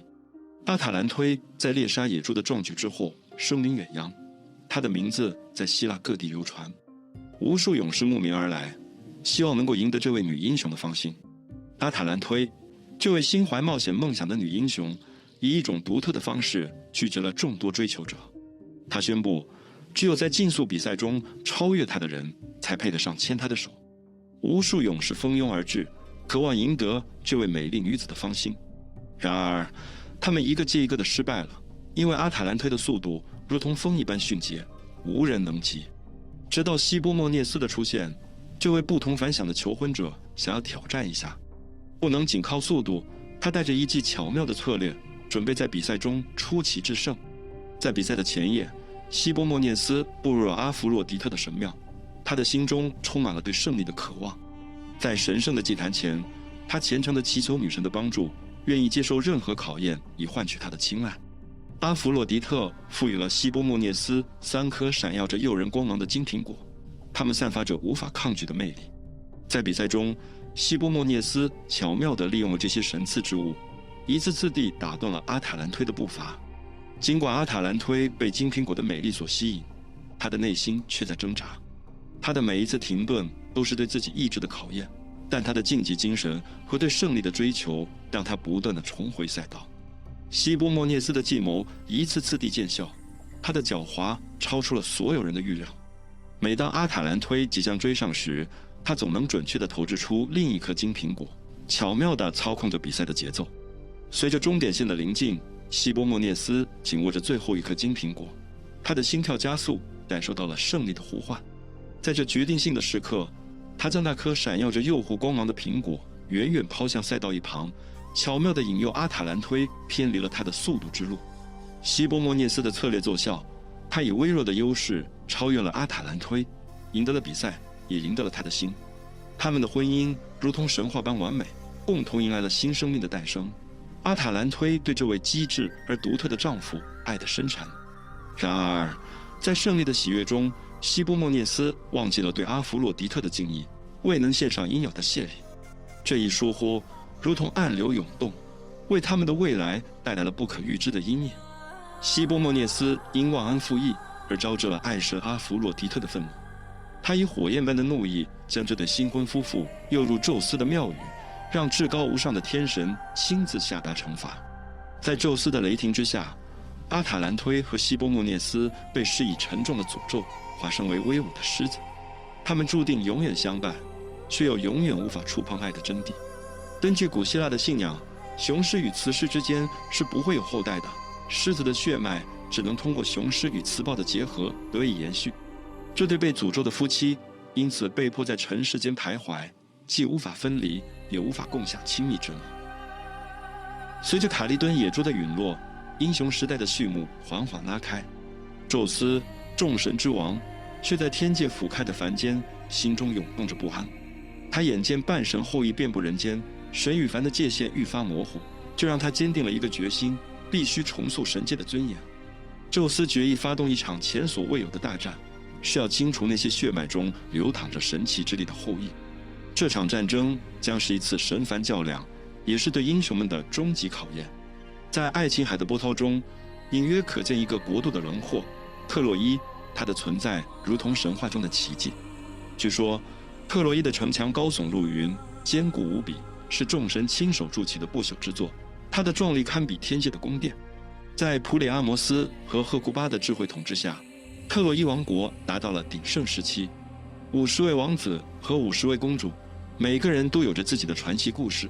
阿塔兰忒在猎杀野猪的壮举之后声名远扬，他的名字在希腊各地流传，无数勇士慕名而来，希望能够赢得这位女英雄的芳心。阿塔兰忒，这位心怀冒险梦想的女英雄，以一种独特的方式拒绝了众多追求者。她宣布，只有在竞速比赛中超越她的人，才配得上牵她的手。无数勇士蜂拥而至，渴望赢得这位美丽女子的芳心。然而，他们一个接一个的失败了，因为阿塔兰忒的速度如同风一般迅捷，无人能及。直到希波莫涅斯的出现，这位不同凡响的求婚者想要挑战一下，不能仅靠速度，他带着一记巧妙的策略，准备在比赛中出奇制胜。在比赛的前夜，希波莫涅斯步入了阿弗洛狄特的神庙，他的心中充满了对胜利的渴望。在神圣的祭坛前，他虔诚地祈求女神的帮助，愿意接受任何考验以换取她的青睐。阿弗洛狄特赋予了希波莫涅斯3颗闪耀着诱人光芒的金苹果，它们散发着无法抗拒的魅力。在比赛中，希波莫涅斯巧妙地利用了这些神赐之物，一次次地打断了阿塔兰忒的步伐。尽管阿塔兰忒被金苹果的美丽所吸引，他的内心却在挣扎。他的每一次停顿都是对自己意志的考验，但他的竞技精神和对胜利的追求让他不断地重回赛道。希波莫涅斯的计谋一次次地见效，他的狡猾超出了所有人的预料。每当阿塔兰忒即将追上时，他总能准确地投掷出另一颗金苹果，巧妙地操控着比赛的节奏。随着终点线的临近，希波莫涅斯紧握着最后一颗金苹果，他的心跳加速，感受到了胜利的呼唤。在这决定性的时刻，他将那颗闪耀着诱惑光芒的苹果远远抛向赛道一旁，巧妙地引诱阿塔兰忒偏离了他的速度之路。希波莫涅斯的策略奏效，他以微弱的优势超越了阿塔兰忒，赢得了比赛，也赢得了他的心。他们的婚姻如同神话般完美，共同迎来了新生命的诞生。阿塔兰忒对这位机智而独特的丈夫爱得深沉。然而，在胜利的喜悦中，希波莫涅斯忘记了对阿弗洛狄特的敬意，未能献上应有的谢礼。这一疏忽如同暗流涌动，为他们的未来带来了不可预知的阴影。希波莫涅斯因忘恩负义而招致了爱神阿弗洛狄特的愤怒，他以火焰般的怒意将这对新婚夫妇诱入宙斯的庙宇，让至高无上的天神亲自下达惩罚。在宙斯的雷霆之下，阿塔兰忒和希波莫涅斯被施以沉重的诅咒，化身为威武的狮子。他们注定永远相伴，却又永远无法触碰爱的真谛。根据古希腊的信仰，雄狮与雌狮之间是不会有后代的，狮子的血脉只能通过雄狮与雌豹的结合得以延续。这对被诅咒的夫妻因此被迫在尘世间徘徊，既无法分离，也无法共享亲密之乐。随着卡利敦野猪的陨落，英雄时代的序幕缓缓拉开。宙斯，众神之王，却在天界俯瞰的凡间，心中涌动着不安。他眼见半神后裔遍布人间，神与凡的界限愈发模糊，这让他坚定了一个决心：必须重塑神界的尊严。宙斯决意发动一场前所未有的大战，是要清除那些血脉中流淌着神奇之力的后裔。这场战争将是一次神凡较量，也是对英雄们的终极考验。在爱琴海的波涛中，隐约可见一个国度的轮廓——特洛伊。它的存在如同神话中的奇迹。据说，特洛伊的城墙高耸入云，坚固无比，是众神亲手筑起的不朽之作。它的壮丽堪比天界的宫殿。在普里阿摩斯和赫库巴的智慧统治下，特洛伊王国达到了鼎盛时期。50位王子和50位公主，每个人都有着自己的传奇故事。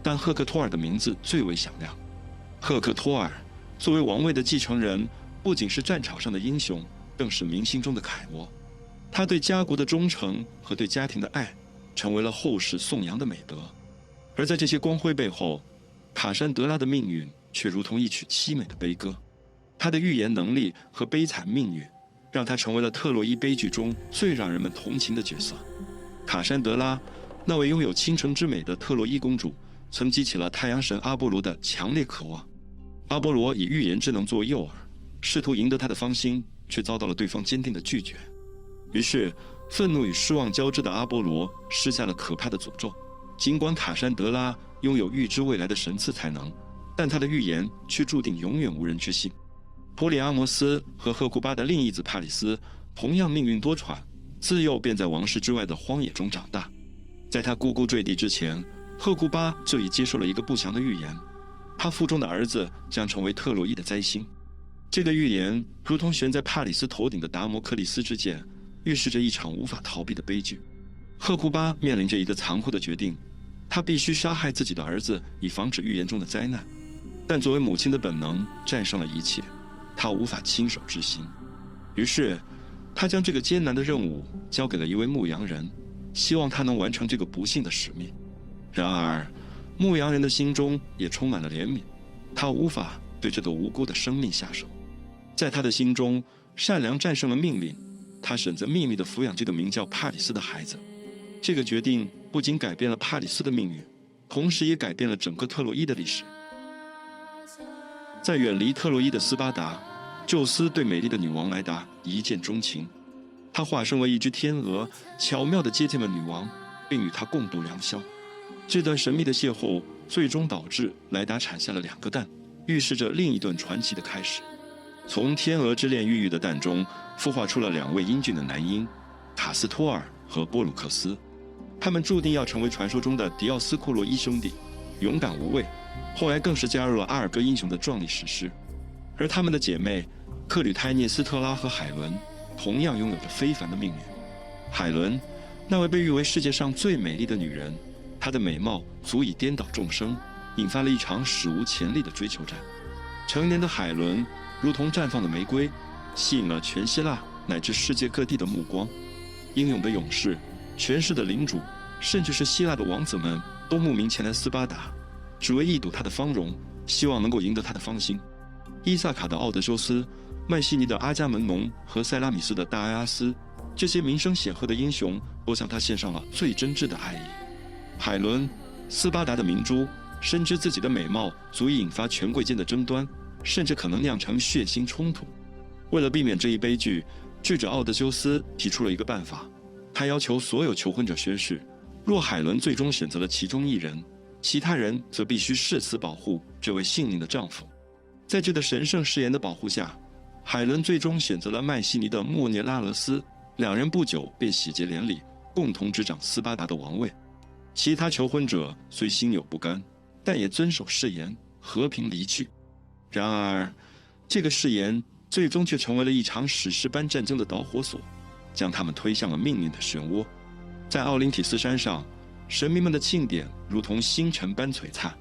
但赫克托尔的名字最为响亮。赫克托尔作为王位的继承人，不仅是战场上的英雄，更是民心中的楷模。他对家国的忠诚和对家庭的爱，成为了后世颂扬的美德。而在这些光辉背后，卡珊德拉的命运却如同一曲凄美的悲歌。他的预言能力和悲惨命运，让他成为了特洛伊悲剧中最让人们同情的角色。卡珊德拉，那位拥有倾城之美的特洛伊公主，曾激起了太阳神阿波罗的强烈渴望。阿波罗以预言之能作为诱饵，试图赢得她的芳心，却遭到了对方坚定的拒绝。于是，愤怒与失望交织的阿波罗施下了可怕的诅咒。尽管卡珊德拉拥有预知未来的神赐才能，但她的预言却注定永远无人去信。普里阿摩斯和赫库巴的另一子帕里斯同样命运多舛，自幼便在王室之外的荒野中长大。在他呱呱坠地之前，赫库巴就已接受了一个不祥的预言：他腹中的儿子将成为特洛伊的灾星。这个预言如同悬在帕里斯头顶的达摩克利斯之剑，预示着一场无法逃避的悲剧。赫库巴面临着一个残酷的决定，他必须杀害自己的儿子，以防止预言中的灾难。但作为母亲的本能战胜了一切，他无法亲手执行。于是，他将这个艰难的任务交给了一位牧羊人，希望他能完成这个不幸的使命。然而，牧羊人的心中也充满了怜悯，他无法对这个无辜的生命下手。在他的心中，善良战胜了命令，他选择秘密地抚养这个名叫帕里斯的孩子。这个决定不仅改变了帕里斯的命运，同时也改变了整个特洛伊的历史。在远离特洛伊的斯巴达，宙斯对美丽的女王莱达一见钟情，他化身为一只天鹅，巧妙地接近了女王，并与她共度良宵。这段神秘的邂逅最终导致莱达产下了2个蛋，预示着另一段传奇的开始。从天鹅之恋孕育的蛋中，孵化出了2位英俊的男婴，卡斯托尔和波鲁克斯。他们注定要成为传说中的迪奥斯库洛伊兄弟，勇敢无畏，后来更是加入了阿尔戈英雄的壮丽史诗。而他们的姐妹克吕泰涅斯特拉和海伦，同样拥有着非凡的命运。海伦，那位被誉为世界上最美丽的女人，她的美貌足以颠倒众生，引发了一场史无前例的追求战。成年的海伦如同绽放的玫瑰，吸引了全希腊乃至世界各地的目光。英勇的勇士，权势的领主，甚至是希腊的王子们，都慕名前来斯巴达，只为一睹她的芳容，希望能够赢得她的芳心。伊萨卡的奥德修斯，麦西尼的阿伽门农和塞拉米斯的大埃阿斯，这些名声显赫的英雄都向他献上了最真挚的爱意。海伦，斯巴达的明珠，深知自己的美貌足以引发权贵间的争端，甚至可能酿成血腥冲突。为了避免这一悲剧，智者奥德修斯提出了一个办法，他要求所有求婚者宣誓，若海伦最终选择了其中一人，其他人则必须誓死保护这位幸运的丈夫。在这个神圣誓言的保护下，海伦最终选择了麦西尼的莫涅拉俄斯，2人不久便喜结连理，共同执掌斯巴达的王位。其他求婚者虽心有不甘，但也遵守誓言，和平离去。然而，这个誓言最终却成为了一场史诗般战争的导火索，将他们推向了命运的漩涡。在奥林匹斯山上，神明们的庆典如同星辰般璀璨。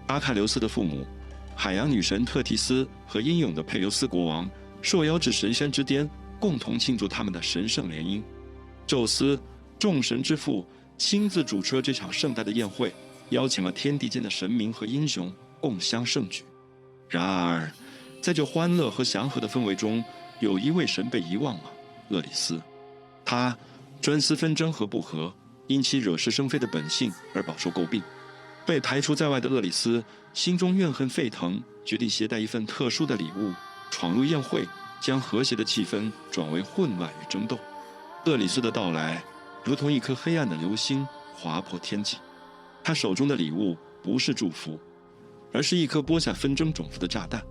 阿喀琉斯的父母，海洋女神特提斯和英勇的佩琉斯国王受邀至神山之巅，共同庆祝他们的神圣联姻。宙斯，众神之父，亲自主持了这场盛大的宴会，邀请了天地间的神明和英雄共襄盛举。然而，在这欢乐和祥和的氛围中，有一位神被遗忘了——厄里斯。他专司纷争和不和，因其惹是生非的本性而饱受诟病。被排除在外的厄里斯心中怨恨沸腾，决定携带一份特殊的礼物，闯入宴会，将和谐的气氛转为混乱与争斗。厄里斯的到来如同一颗黑暗的流星，划破天际。他手中的礼物不是祝福，而是一颗播下纷争种子的炸弹。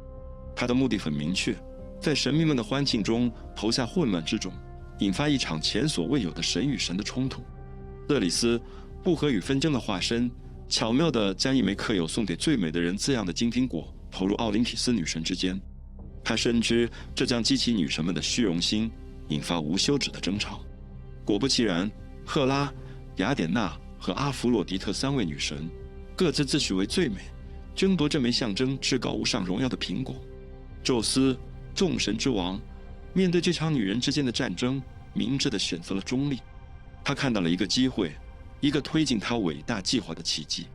他的目的很明确，在神明们的欢庆中投下混乱之种，引发一场前所未有的神与神的冲突。厄里斯，不和与纷争的化身，巧妙地将一枚刻有送给最美的人字样的金苹果投入奥林匹斯女神之间。他深知这将激起女神们的虚荣心，引发无休止的争吵。果不其然，赫拉、雅典娜和阿弗洛狄特三位女神各自自诩为最美，争夺这枚象征至高无上荣耀的苹果。宙斯，众神之王，面对这场女人之间的战争，明智地选择了中立。他看到了一个机会，一个推进他伟大计划的契机。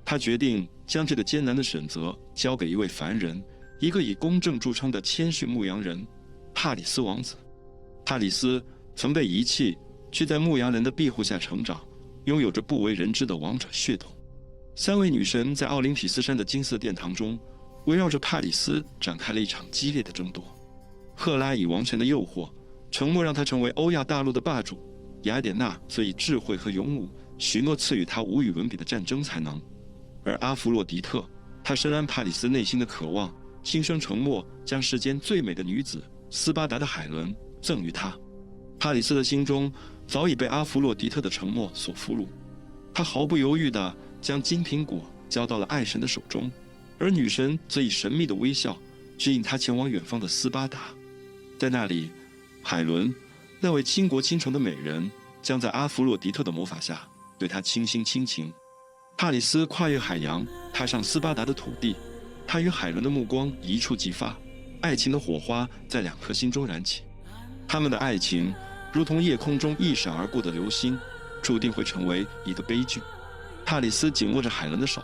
他决定将这个艰难的选择交给一位凡人，一个以公正著称的谦逊牧羊人——帕里斯王子。帕里斯曾被遗弃，却在牧羊人的庇护下成长，拥有着不为人知的王者血统。三位女神在奥林匹斯山的金色殿堂中，围绕着帕里斯展开了一场激烈的争夺。赫拉以王权的诱惑，承诺让他成为欧亚大陆的霸主；雅典娜则以智慧和勇武，许诺赐予他无与伦比的战争才能。而阿弗洛狄特，他深谙帕里斯内心的渴望，轻声承诺将世间最美的女子斯巴达的海伦赠予他。帕里斯的心中早已被阿弗洛狄特的承诺所俘虏，他毫不犹豫地将金苹果交到了爱神的手中，而女神则以神秘的微笑指引他前往远方的斯巴达。在那里，海伦，那位倾国倾城的美人，将在阿弗洛狄特的魔法下对他倾心倾情。帕里斯跨越海洋，踏上斯巴达的土地，他与海伦的目光一触即发，爱情的火花在两颗心中燃起。他们的爱情如同夜空中一闪而过的流星，注定会成为一个悲剧。帕里斯紧握着海伦的手，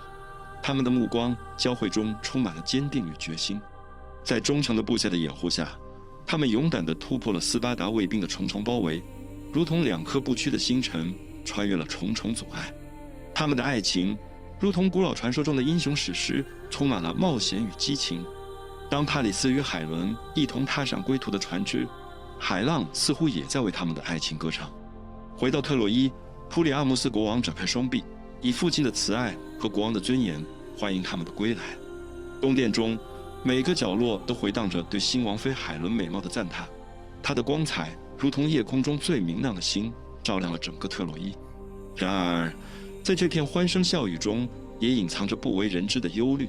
他们的目光交汇中充满了坚定与决心。在忠诚的部下的掩护下，他们勇敢地突破了斯巴达卫兵的重重包围，如同两颗不屈的星辰，穿越了重重阻碍。他们的爱情如同古老传说中的英雄史诗，充满了冒险与激情。当帕里斯与海伦一同踏上归途的船只，海浪似乎也在为他们的爱情歌唱。回到特洛伊，普里阿姆斯国王展开双臂，以父亲的慈爱和国王的尊严欢迎他们的归来。宫殿中每个角落都回荡着对新王妃海伦美貌的赞叹，她的光彩如同夜空中最明亮的星，照亮了整个特洛伊。然而，在这片欢声笑语中，也隐藏着不为人知的忧虑。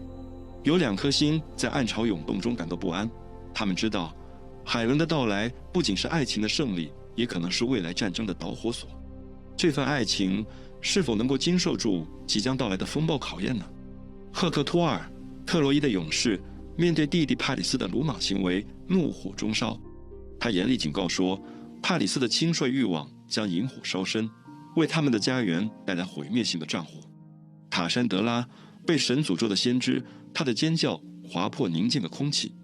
有两颗心在暗潮涌动中感到不安，他们知道，海伦的到来不仅是爱情的胜利，也可能是未来战争的导火索。这份爱情是否能够经受住即将到来的风暴考验呢？赫克托尔，特洛伊的勇士，面对弟弟帕里斯的鲁莽行为，怒火中烧。他严厉警告说，帕里斯的轻率欲望将引火烧身，为他们的家园带来毁灭性的战火。卡珊德拉，被神诅咒的先知，他的尖叫划破宁静的空气。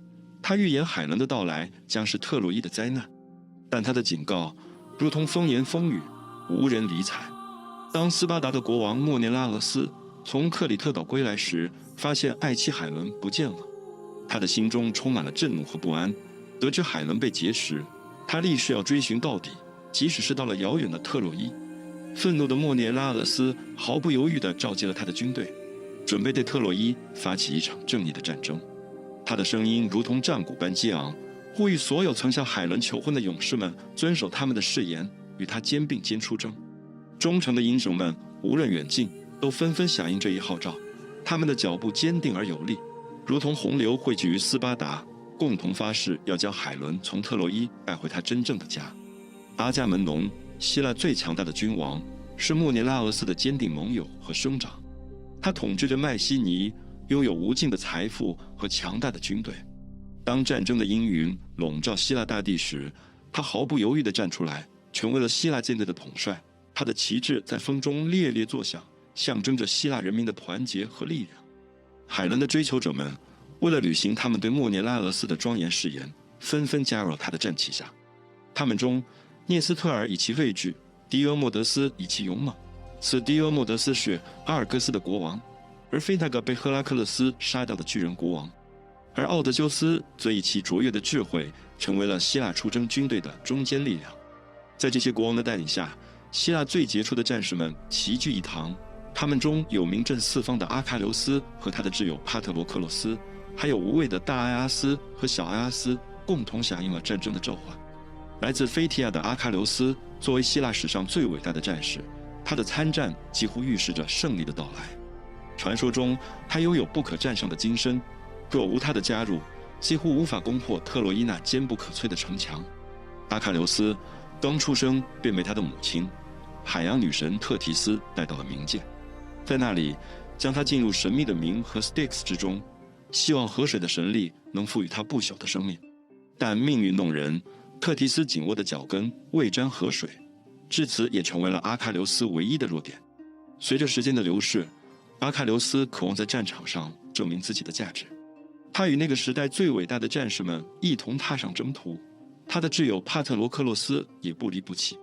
他预言海伦的到来将是特洛伊的灾难，但他的警告如同风言风语，无人理睬。当斯巴达的国王莫涅拉俄斯从克里特岛归来时，发现爱妻海伦不见了，他的心中充满了震怒和不安。得知海伦被劫时，他立誓要追寻到底，即使是到了遥远的特洛伊。愤怒的莫涅拉俄斯毫不犹豫地召集了他的军队，准备对特洛伊发起一场正义的战争。他的声音如同战鼓般激昂，呼吁所有曾向海伦求婚的勇士们遵守他们的誓言，与他肩并肩出征。忠诚的英雄们无论远近，都纷纷响应这一号召。他们的脚步坚定而有力，如同洪流汇聚于斯巴达，共同发誓要将海伦从特洛伊带回他真正的家。阿伽门农，希腊最强大的君王，是莫涅拉俄斯的坚定盟友和兄长。他统治着麦西尼，拥有无尽的财富和强大的军队。当战争的阴云笼罩希腊大地时，他毫不犹豫地站出来，成为了希腊舰队的统帅，他的旗帜在风中猎猎作响，象征着希腊人民的团结和力量。海伦的追求者们为了履行他们对莫涅拉俄斯的庄严誓言，纷纷加入了他的战旗下。他们中，涅斯特尔以其睿智，狄俄莫德斯以其勇猛。此狄俄莫德斯是阿尔戈斯的国王，而非那个被赫拉克勒斯杀掉的巨人国王。而奥德修斯则以其卓越的智慧，成为了希腊出征军队的中坚力量。在这些国王的带领下，希腊最杰出的战士们齐聚一堂。他们中有名震四方的阿喀琉斯和他的挚友帕特罗克洛斯，还有无畏的大埃阿斯和小埃阿斯，共同响应了战争的召唤。来自菲提亚的阿喀琉斯作为希腊史上最伟大的战士，他的参战几乎预示着胜利的到来。传说中，他拥有不可战胜的金身，若无他的加入，几乎无法攻破特洛伊那坚不可摧的城墙。阿喀琉斯刚出生便被他的母亲海洋女神特提斯带到了冥界，在那里将他进入神秘的冥和 Styx 之中，希望河水的神力能赋予他不朽的生命。但命运弄人，特提斯紧握的脚跟未沾河水，至此也成为了阿喀琉斯唯一的弱点。随着时间的流逝，阿喀琉斯渴望在战场上证明自己的价值。他与那个时代最伟大的战士们一同踏上征途，他的挚友帕特罗克洛斯也不离不弃。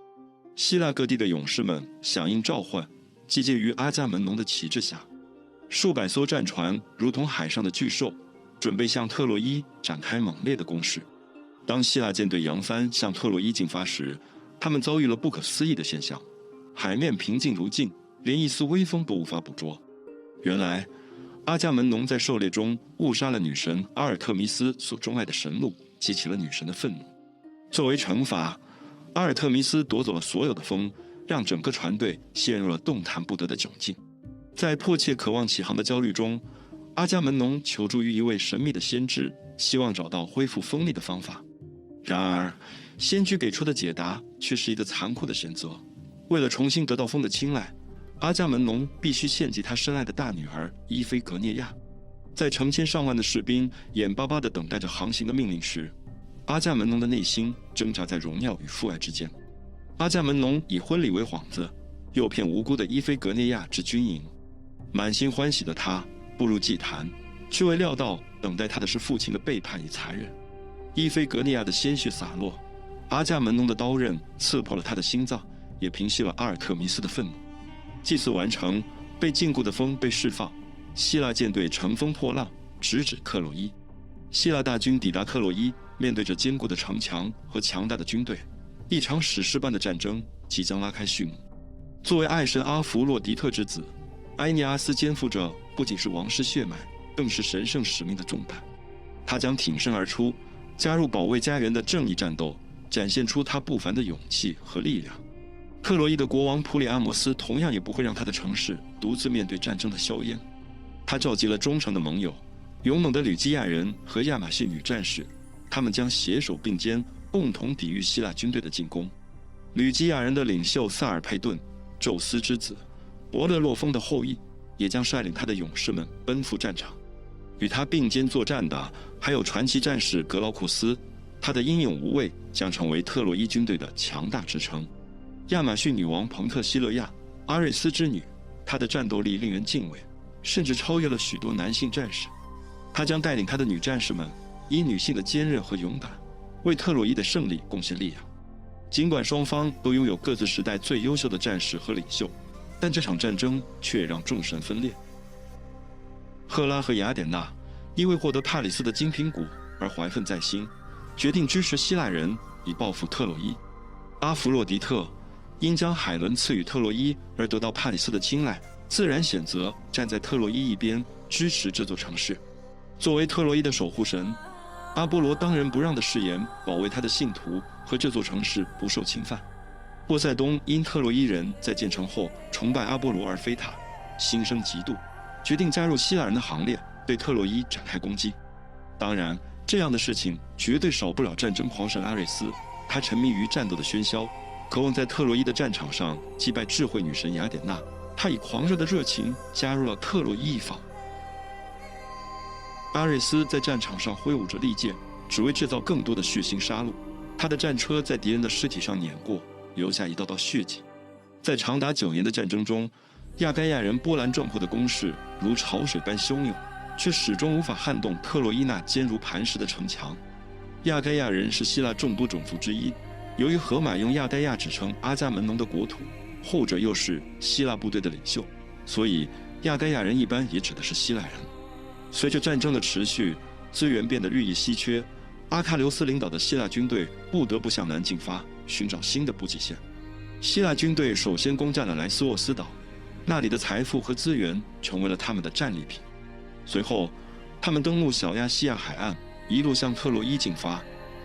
希腊各地的勇士们响应召唤，集结于阿伽门农的旗帜下，数百艘战船如同海上的巨兽，准备向特洛伊展开猛烈的攻势。当希腊舰队扬帆向特洛伊进发时，他们遭遇了不可思议的现象：海面平静如镜，连一丝微风都无法捕捉。原来，阿伽门农在狩猎中误杀了女神阿尔特弥斯所钟爱的神鹿，激起了女神的愤怒。作为惩罚，阿尔特弥斯夺走了所有的风，让整个船队陷入了动弹不得的窘境。在迫切渴望起航的焦虑中，阿伽门农求助于一位神秘的先知，希望找到恢复风力的方法。然而，先知给出的解答却是一个残酷的选择。为了重新得到风的青睐，阿伽门农必须献祭他深爱的大女儿伊菲格涅亚。在成千上万的士兵眼巴巴地等待着航行的命令时，阿伽门农的内心挣扎在荣耀与父爱之间。阿伽门农以婚礼为幌子，诱骗无辜的伊菲格涅亚至军营。满心欢喜的他步入祭坛，却未料到等待他的是父亲的背叛与残忍。伊菲格涅亚的鲜血洒落，阿伽门农的刀刃刺破了他的心脏，也平息了阿尔特弥斯的愤怒。祭祀完成，被禁锢的风被释放，希腊舰队乘风破浪，直指克洛伊。希腊大军抵达克洛伊，面对着坚固的城墙和强大的军队，一场史诗般的战争即将拉开序幕。作为爱神阿弗洛狄特之子，埃涅阿斯肩负着不仅是王室血脉，更是神圣使命的重担。他将挺身而出，加入保卫家园的正义战斗，展现出他不凡的勇气和力量。特洛伊的国王普里阿摩斯同样也不会让他的城市独自面对战争的硝烟。他召集了忠诚的盟友，勇猛的吕基亚人和亚马逊女战士，他们将携手并肩，共同抵御希腊军队的进攻。吕基亚人的领袖萨尔佩顿，宙斯之子，伯勒洛丰的后裔，也将率领他的勇士们奔赴战场。与他并肩作战的还有传奇战士格劳库斯，他的英勇无畏将成为特洛伊军队的强大支撑。亚马逊女王彭特西勒亚，阿瑞斯之女，她的战斗力令人敬畏，甚至超越了许多男性战士。她将带领她的女战士们，以女性的坚韧和勇敢，为特洛伊的胜利贡献力量。尽管双方都拥有各自时代最优秀的战士和领袖，但这场战争却让众神分裂。赫拉和雅典娜因为获得帕里斯的金苹果而怀愤在心，决定支持希腊人以报复特洛伊。阿弗洛狄特因将海伦赐予特洛伊而得到帕里斯的青睐，自然选择站在特洛伊一边，支持这座城市。作为特洛伊的守护神，阿波罗当仁不让的誓言保卫他的信徒和这座城市不受侵犯。波塞冬因特洛伊人在建成后崇拜阿波罗而飞塔，心生嫉妒，决定加入希腊人的行列，对特洛伊展开攻击。当然，这样的事情绝对少不了战争狂神阿瑞斯，他沉迷于战斗的喧嚣，渴望在特洛伊的战场上击败智慧女神雅典娜。他以狂热的热情加入了特洛伊一方。阿瑞斯在战场上挥舞着利剑，只为制造更多的血腥杀戮。他的战车在敌人的尸体上碾过，留下一道道血迹。在长达9年的战争中，亚该亚人波澜壮阔的攻势如潮水般汹涌，却始终无法撼动特洛伊那坚如磐石的城墙。亚该亚人是希腊众多种族之一，由于荷马用亚该亚指称阿伽门农的国土，后者又是希腊部队的领袖，所以亚该亚人一般也指的是希腊人。随着战争的持续，资源变得日益稀缺，阿喀琉斯领导的希腊军队不得不向南进发，寻找新的补给线。希腊军队首先攻占了莱斯沃斯岛，那里的财富和资源成为了他们的战利品。随后，他们登陆小亚细亚海岸，一路向特洛伊进发，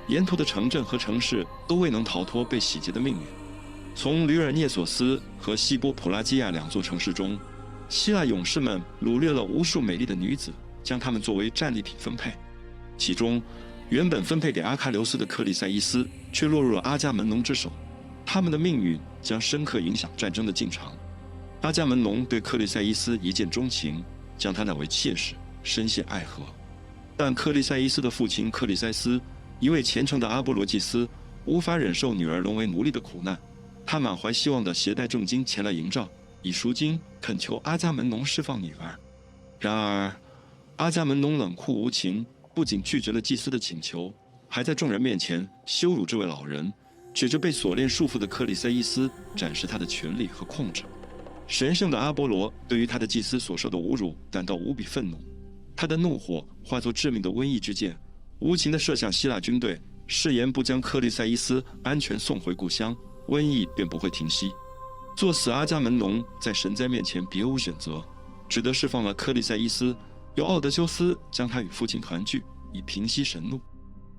沿途的城镇和城市都未能逃脱被洗劫的命运。从吕尔涅索斯和希波普拉基亚2座城市中，希腊勇士们掳掠了无数美丽的女子，将她们作为战利品分配。其中，原本分配给阿喀琉斯的克利塞伊斯却落入了阿伽门农之手，他们的命运将深刻影响战争的进程。阿伽门农对克利塞伊斯一见钟情，将他纳为妾室，深陷爱河。但克利塞伊斯的父亲克利塞斯，一位虔诚的阿波罗祭司，无法忍受女儿沦为奴隶的苦难，他满怀希望地携带重金前来迎召，以赎金恳求阿伽门农释放女儿。然而，阿伽门农冷酷无情，不仅拒绝了祭司的请求，还在众人面前羞辱这位老人，指着被锁链束缚的克利塞伊斯展示他的权力和控制。神圣的阿波罗对于他的祭司所受的侮辱感到无比愤怒，他的怒火化作致命的瘟疫之箭，无情地射向希腊军队，誓言不将克利塞伊斯安全送回故乡，瘟疫便不会停息。作死阿伽门农在神灾面前别无选择，只得释放了克利塞伊斯，由奥德修斯将他与父亲团聚，以平息神怒。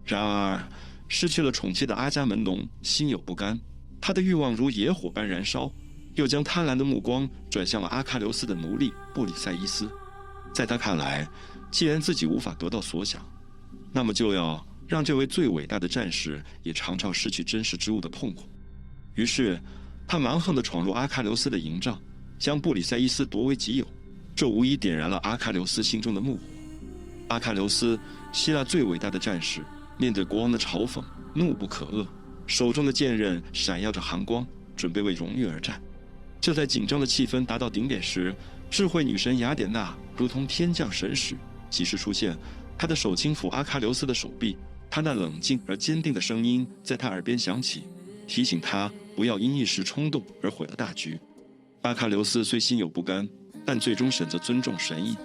然而，失去了宠妻的阿伽门农心有不甘，他的欲望如野火般燃烧，又将贪婪的目光转向了阿喀琉斯的奴隶布里塞伊斯。在他看来，既然自己无法得到所想，那么就要让这位最伟大的战士也尝尝失去真实之物的痛苦。于是，他蛮横地闯入阿喀琉斯的营帐，将布里塞伊斯夺为己有。这无疑点燃了阿喀琉斯心中的怒火。阿喀琉斯，希腊最伟大的战士，面对国王的嘲讽，怒不可遏，手中的剑刃闪耀着寒光，准备为荣誉而战。就在紧张的气氛达到顶点时，智慧女神雅典娜如同天降神使，及时出现，她的手轻抚阿喀琉斯的手臂，她那冷静而坚定的声音在他耳边响起，提醒他不要因一时冲动而毁了大局。阿喀琉斯虽心有不甘，但最终选择尊重神意。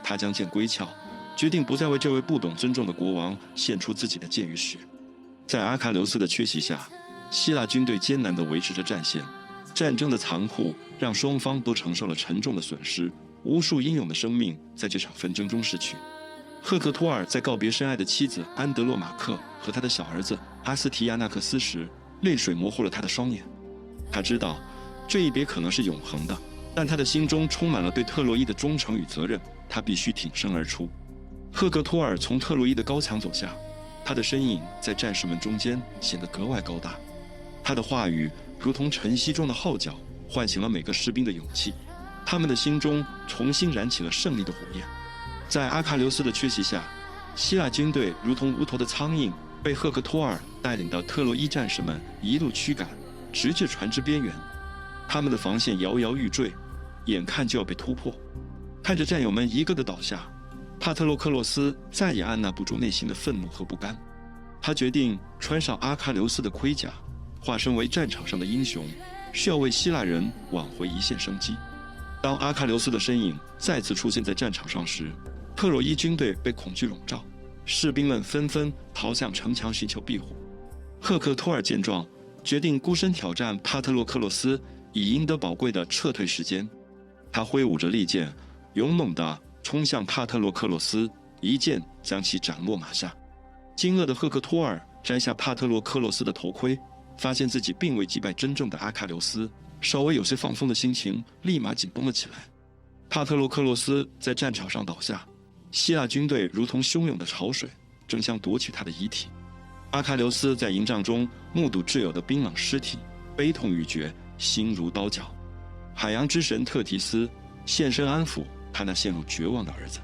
他将剑归鞘，决定不再为这位不懂尊重的国王献出自己的剑与血。在阿喀琉斯的缺席下，希腊军队艰难地维持着战线。战争的残酷让双方都承受了沉重的损失，无数英勇的生命在这场纷争中逝去。赫克托尔在告别深爱的妻子安德洛马克和他的小儿子阿斯提亚纳克斯时，泪水模糊了他的双眼。他知道这一别可能是永恒的，但他的心中充满了对特洛伊的忠诚与责任，他必须挺身而出。赫克托尔从特洛伊的高墙走下，他的身影在战士们中间显得格外高大。他的话语如同晨曦中的号角，唤醒了每个士兵的勇气，他们的心中重新燃起了胜利的火焰。在阿喀琉斯的缺席下，希腊军队如同无头的苍蝇，被赫克托尔带领到特洛伊战士们一路驱赶，直至船只边缘。他们的防线摇摇欲坠，眼看就要被突破。看着战友们一个个倒下，帕特洛克洛斯再也按捺不住内心的愤怒和不甘，他决定穿上阿喀琉斯的盔甲，化身为战场上的英雄，是要为希腊人挽回一线生机。当阿喀琉斯的身影再次出现在战场上时，特洛伊军队被恐惧笼罩，士兵们纷纷逃向城墙寻求庇护。赫克托尔见状，决定孤身挑战帕特洛克洛斯，以赢得宝贵的撤退时间。他挥舞着利剑，勇猛地冲向帕特洛克洛斯，一剑将其斩落马下。惊愕的赫克托尔摘下帕特洛克洛斯的头盔，发现自己并未击败真正的阿喀琉斯，稍微有些放风的心情立马紧绷了起来。帕特洛克洛斯在战场上倒下，希腊军队如同汹涌的潮水，争相夺取他的遗体。阿喀琉斯在营帐中目睹挚友的冰冷尸体，悲痛欲绝，心如刀绞。海洋之神特提斯现身安抚他那陷入绝望的儿子，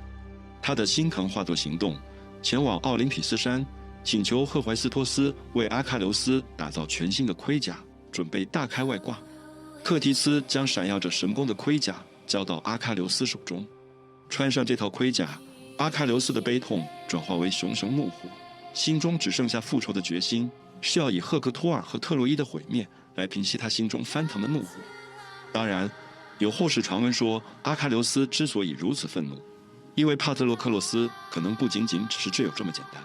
他的心疼化作行动，前往奥林匹斯山，请求赫淮斯托斯为阿喀琉斯打造全新的盔甲，准备大开外挂。特提斯将闪耀着神光的盔甲交到阿喀琉斯手中，穿上这套盔甲，阿喀琉斯的悲痛转化为熊熊怒火，心中只剩下复仇的决心，是要以赫克托尔和特洛伊的毁灭来平息他心中翻腾的怒火。当然，有后世传闻说，阿喀琉斯之所以如此愤怒，因为帕特洛克洛斯可能不仅仅只是挚友这么简单。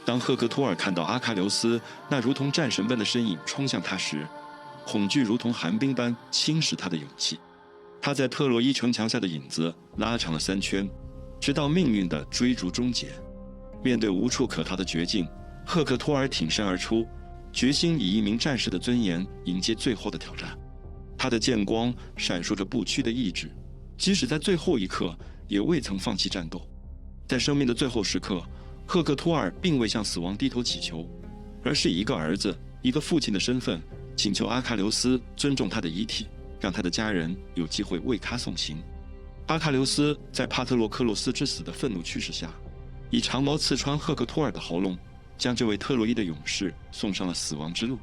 当赫克托尔看到阿喀琉斯那如同战神般的身影冲向他时，恐惧如同寒冰般侵蚀他的勇气。他在特洛伊城墙下的影子拉长了3圈，直到命运的追逐终结。面对无处可逃的绝境，赫克托尔挺身而出，决心以一名战士的尊严迎接最后的挑战。他的剑光闪烁着不屈的意志，即使在最后一刻也未曾放弃战斗。在生命的最后时刻，赫克托尔并未向死亡低头祈求，而是以一个儿子、一个父亲的身份，请求阿喀琉斯尊重他的遗体，让他的家人有机会为他送行。阿喀琉斯在帕特洛克洛斯之死的愤怒驱使下，以长矛刺穿赫克托尔的喉咙，将这位特洛伊的勇士送上了死亡之路。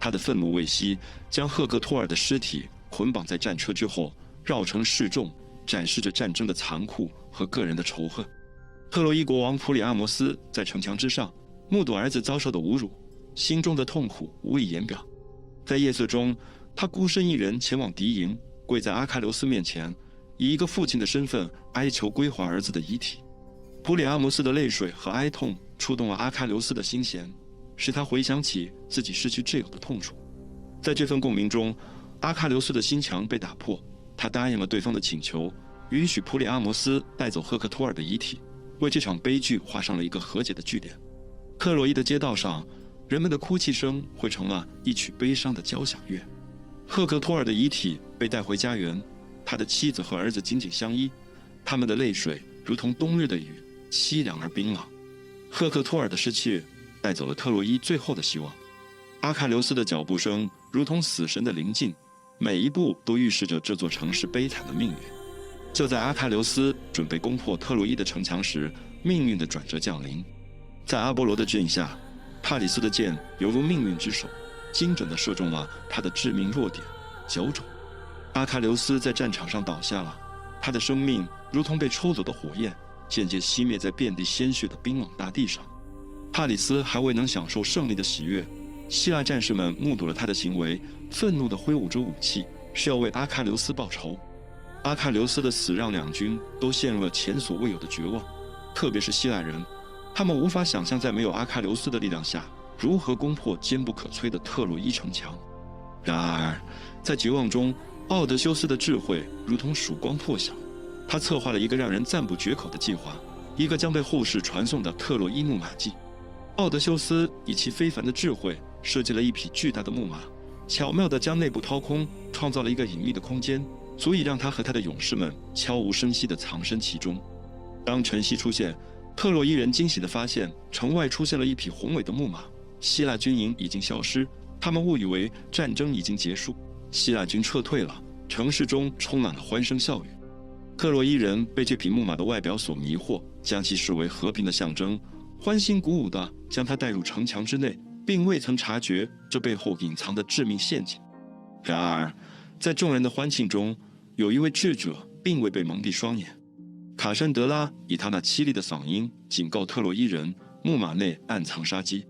他的愤怒未息，将赫克托尔的尸体捆绑在战车之后，绕城示众，展示着战争的残酷和个人的仇恨。特洛伊国王普里阿摩斯在城墙之上，目睹儿子遭受的侮辱，心中的痛苦无以言表。在夜色中，他孤身一人前往敌营，跪在阿喀琉斯面前，以一个父亲的身份哀求归还儿子的遗体。普里阿摩斯的泪水和哀痛触动了阿喀琉斯的心弦，使他回想起自己失去挚友的痛楚。在这份共鸣中，阿喀琉斯的心墙被打破，他答应了对方的请求，允许普里阿摩斯带走赫克托尔的遗体，为这场悲剧画上了一个和解的句点。特洛伊的街道上，人们的哭泣声汇成了一曲悲伤的交响乐。赫克托尔的遗体被带回家园，他的妻子和儿子紧紧相依，他们的泪水如同冬日的雨，凄凉而冰冷。赫克托尔的失去带走了特洛伊最后的希望。阿喀琉斯的脚步声如同死神的临近，每一步都预示着这座城市悲惨的命运。就在阿喀琉斯准备攻破特洛伊的城墙时，命运的转折降临。在阿波罗的指引下，帕里斯的箭犹如命运之手，精准地射中了他的致命弱点——脚肘。阿喀琉斯在战场上倒下了，他的生命如同被抽走的火焰，渐渐熄灭在遍地鲜血的冰冷大地上。帕里斯还未能享受胜利的喜悦，希腊战士们目睹了他的行为，愤怒地挥舞着武器，是要为阿喀琉斯报仇。阿喀琉斯的死让两军都陷入了前所未有的绝望，特别是希腊人，他们无法想象在没有阿喀琉斯的力量下，如何攻破坚不可摧的特洛伊城墙。然而，在绝望中，奥德修斯的智慧如同曙光破晓，他策划了一个让人赞不绝口的计划，一个将被后世传颂的特洛伊木马计。奥德修斯以其非凡的智慧设计了一匹巨大的木马，巧妙地将内部掏空，创造了一个隐秘的空间，足以让他和他的勇士们悄无声息地藏身其中。当晨曦出现，特洛伊人惊喜地发现城外出现了一匹宏伟的木马，希腊军营已经消失，他们误以为战争已经结束，希腊军撤退了，城市中充满了欢声笑语。特洛伊人被这匹木马的外表所迷惑，将其视为和平的象征，欢欣鼓舞地将它带入城墙之内，并未曾察觉这背后隐藏的致命陷阱。然而，在众人的欢庆中，有一位智者并未被蒙蔽双眼。卡珊德拉以他那凄厉的嗓音警告特洛伊人，木马内暗藏杀机。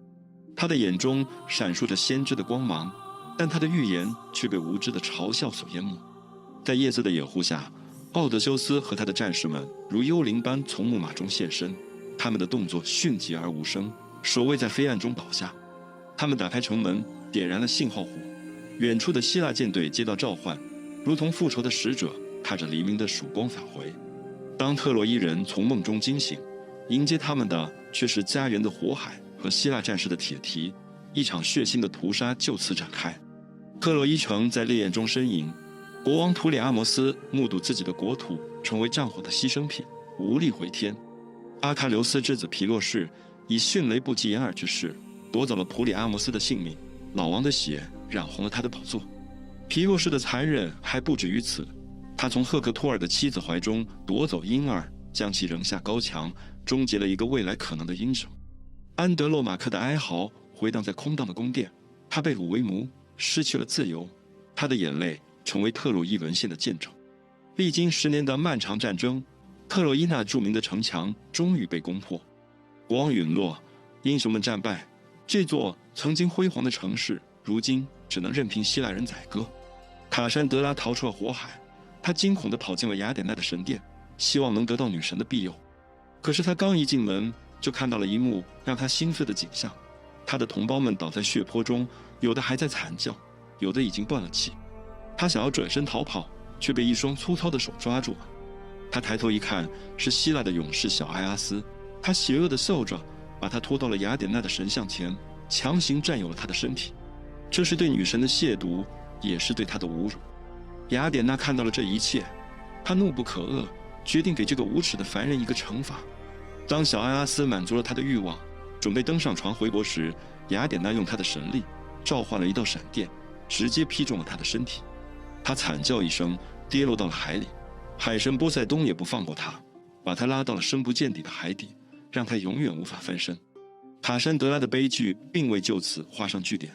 他的眼中闪烁着先知的光芒，但他的预言却被无知的嘲笑所淹没。在夜色的掩护下，奥德修斯和他的战士们如幽灵般从木马中现身，他们的动作迅疾而无声，守卫在黑暗中倒下。他们打开城门，点燃了信号火。远处的希腊舰队接到召唤，如同复仇的使者，踏着黎明的曙光返回。当特洛伊人从梦中惊醒，迎接他们的却是家园的火海和希腊战士的铁蹄，一场血腥的屠杀就此展开。特洛伊城在烈焰中呻吟，国王图里阿摩斯目睹自己的国土成为战火的牺牲品，无力回天。阿喀琉斯之子皮洛士以迅雷不及掩耳之势夺走了普里阿摩斯的性命，老王的血染红了他的宝座。皮洛士的残忍还不止于此，他从赫克托尔的妻子怀中夺走婴儿，将其扔下高墙，终结了一个未来可能的英雄。安德洛马克的哀嚎回荡在空荡的宫殿，他被掳为奴，失去了自由，他的眼泪成为特洛伊沦陷的见证。历经10年的漫长战争，特洛伊那著名的城墙终于被攻破，国王陨落，英雄们战败，这座曾经辉煌的城市如今只能任凭希腊人宰割。卡珊德拉逃出了火海，他惊恐地跑进了雅典娜的神殿，希望能得到女神的庇佑。可是他刚一进门，就看到了一幕让他心碎的景象，他的同胞们倒在血泊中，有的还在惨叫，有的已经断了气。他想要转身逃跑，却被一双粗糙的手抓住了。他抬头一看，是希腊的勇士小埃阿斯，他邪恶地笑着，把他拖到了雅典娜的神像前，强行占有了她的身体。这是对女神的亵渎，也是对她的侮辱。雅典娜看到了这一切，她怒不可遏，决定给这个无耻的凡人一个惩罚。当小埃阿斯满足了他的欲望，准备登上船回国时，雅典娜用她的神力召唤了一道闪电，直接劈中了他的身体。他惨叫一声，跌落到了海里。海神波塞冬也不放过他，把他拉到了深不见底的海底，让他永远无法翻身。卡珊德拉的悲剧并未就此画上句点，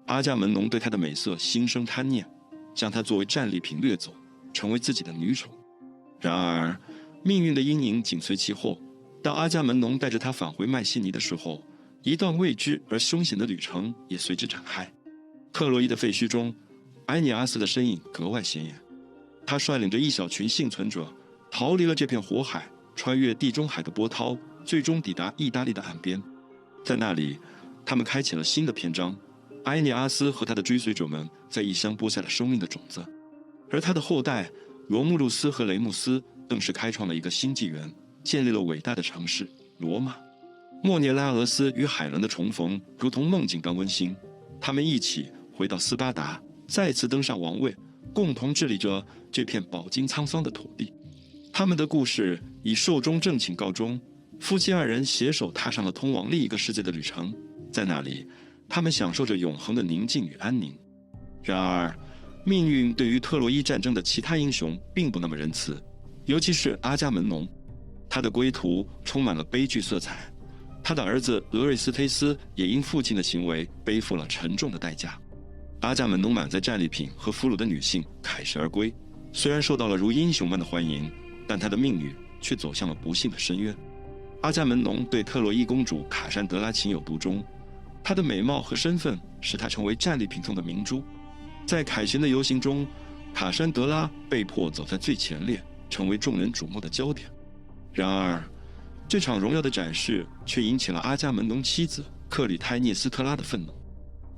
阿伽门农对她的美色心生贪念，将她作为战利品掠走，成为自己的女宠。然而，命运的阴影紧随其后。当阿伽门农带着她返回麦西尼的时候，一段未知而凶险的旅程也随之展开。特洛伊的废墟中，埃涅阿斯的身影格外显眼。他率领着一小群幸存者逃离了这片火海，穿越地中海的波涛，最终抵达意大利的岸边。在那里，他们开启了新的篇章。埃涅阿斯和他的追随者们在异乡播下了生命的种子，而他的后代罗慕路斯和雷穆斯更是开创了一个新纪元，建立了伟大的城市罗马。莫涅拉俄斯与海伦的重逢如同梦境般温馨，他们一起回到斯巴达，再次登上王位，共同治理着这片饱经沧桑的土地。他们的故事以寿终正寝告终，夫妻二人携手踏上了通往另一个世界的旅程，在那里，他们享受着永恒的宁静与安宁。然而，命运对于特洛伊战争的其他英雄并不那么仁慈，尤其是阿伽门农，他的归途充满了悲剧色彩。他的儿子俄瑞斯忒斯也因父亲的行为背负了沉重的代价。阿伽门农满载战利品和俘虏的女性凯时而归，虽然受到了如英雄般的欢迎，但他的命运却走向了不幸的深渊。阿伽门农对特洛伊公主卡珊德拉情有独钟，她的美貌和身份使她成为战利品中的明珠。在凯旋的游行中，卡珊德拉被迫走在最前列，成为众人瞩目的焦点。然而，这场荣耀的展示却引起了阿伽门农妻子克里泰涅斯特拉的愤怒。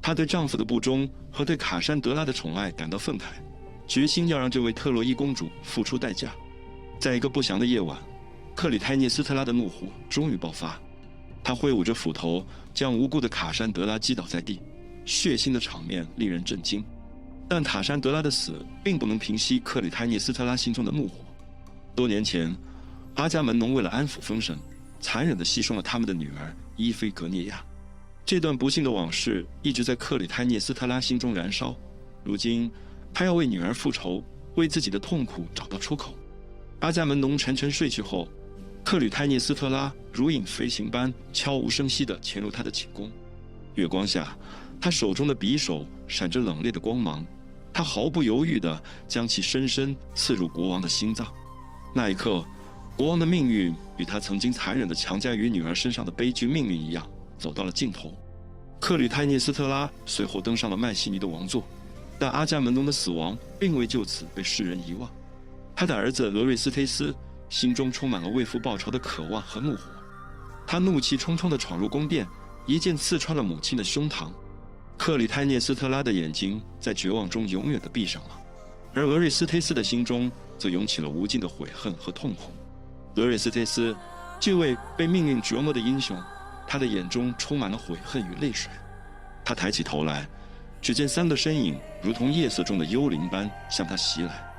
她对丈夫的不忠和对卡珊德拉的宠爱感到愤慨，决心要让这位特洛伊公主付出代价。在一个不祥的夜晚，克里泰涅斯特拉的怒火终于爆发，她挥舞着斧头，将无辜的卡珊德拉击倒在地，血腥的场面令人震惊。但卡珊德拉的死并不能平息克里泰涅斯特拉心中的怒火。多年前，阿伽门农为了安抚风神，残忍地牺牲了他们的女儿伊菲格涅亚。这段不幸的往事一直在克里泰涅斯特拉心中燃烧。如今，他要为女儿复仇，为自己的痛苦找到出口。阿伽门农沉沉睡去后，克里泰涅斯特拉如影飞行般悄无声息地潜入他的寝宫。月光下，他手中的匕首闪着冷冽的光芒，他毫不犹豫地将其深深刺入国王的心脏。那一刻，国王的命运与他曾经残忍地强加于女儿身上的悲剧命运一样，走到了尽头。克里泰涅斯特拉随后登上了麦西尼的王座，但阿伽门农的死亡并未就此被世人遗忘。他的儿子俄瑞斯忒斯心中充满了为父报仇的渴望和怒火，他怒气冲冲地闯入宫殿，一剑刺穿了母亲的胸膛。克里泰涅斯特拉的眼睛在绝望中永远地闭上了，而俄瑞斯忒斯的心中则涌起了无尽的悔恨和痛苦。俄瑞斯忒斯，这位被命运折磨的英雄，他的眼中充满了悔恨与泪水。他抬起头来，只见3个身影如同夜色中的幽灵般向他袭来。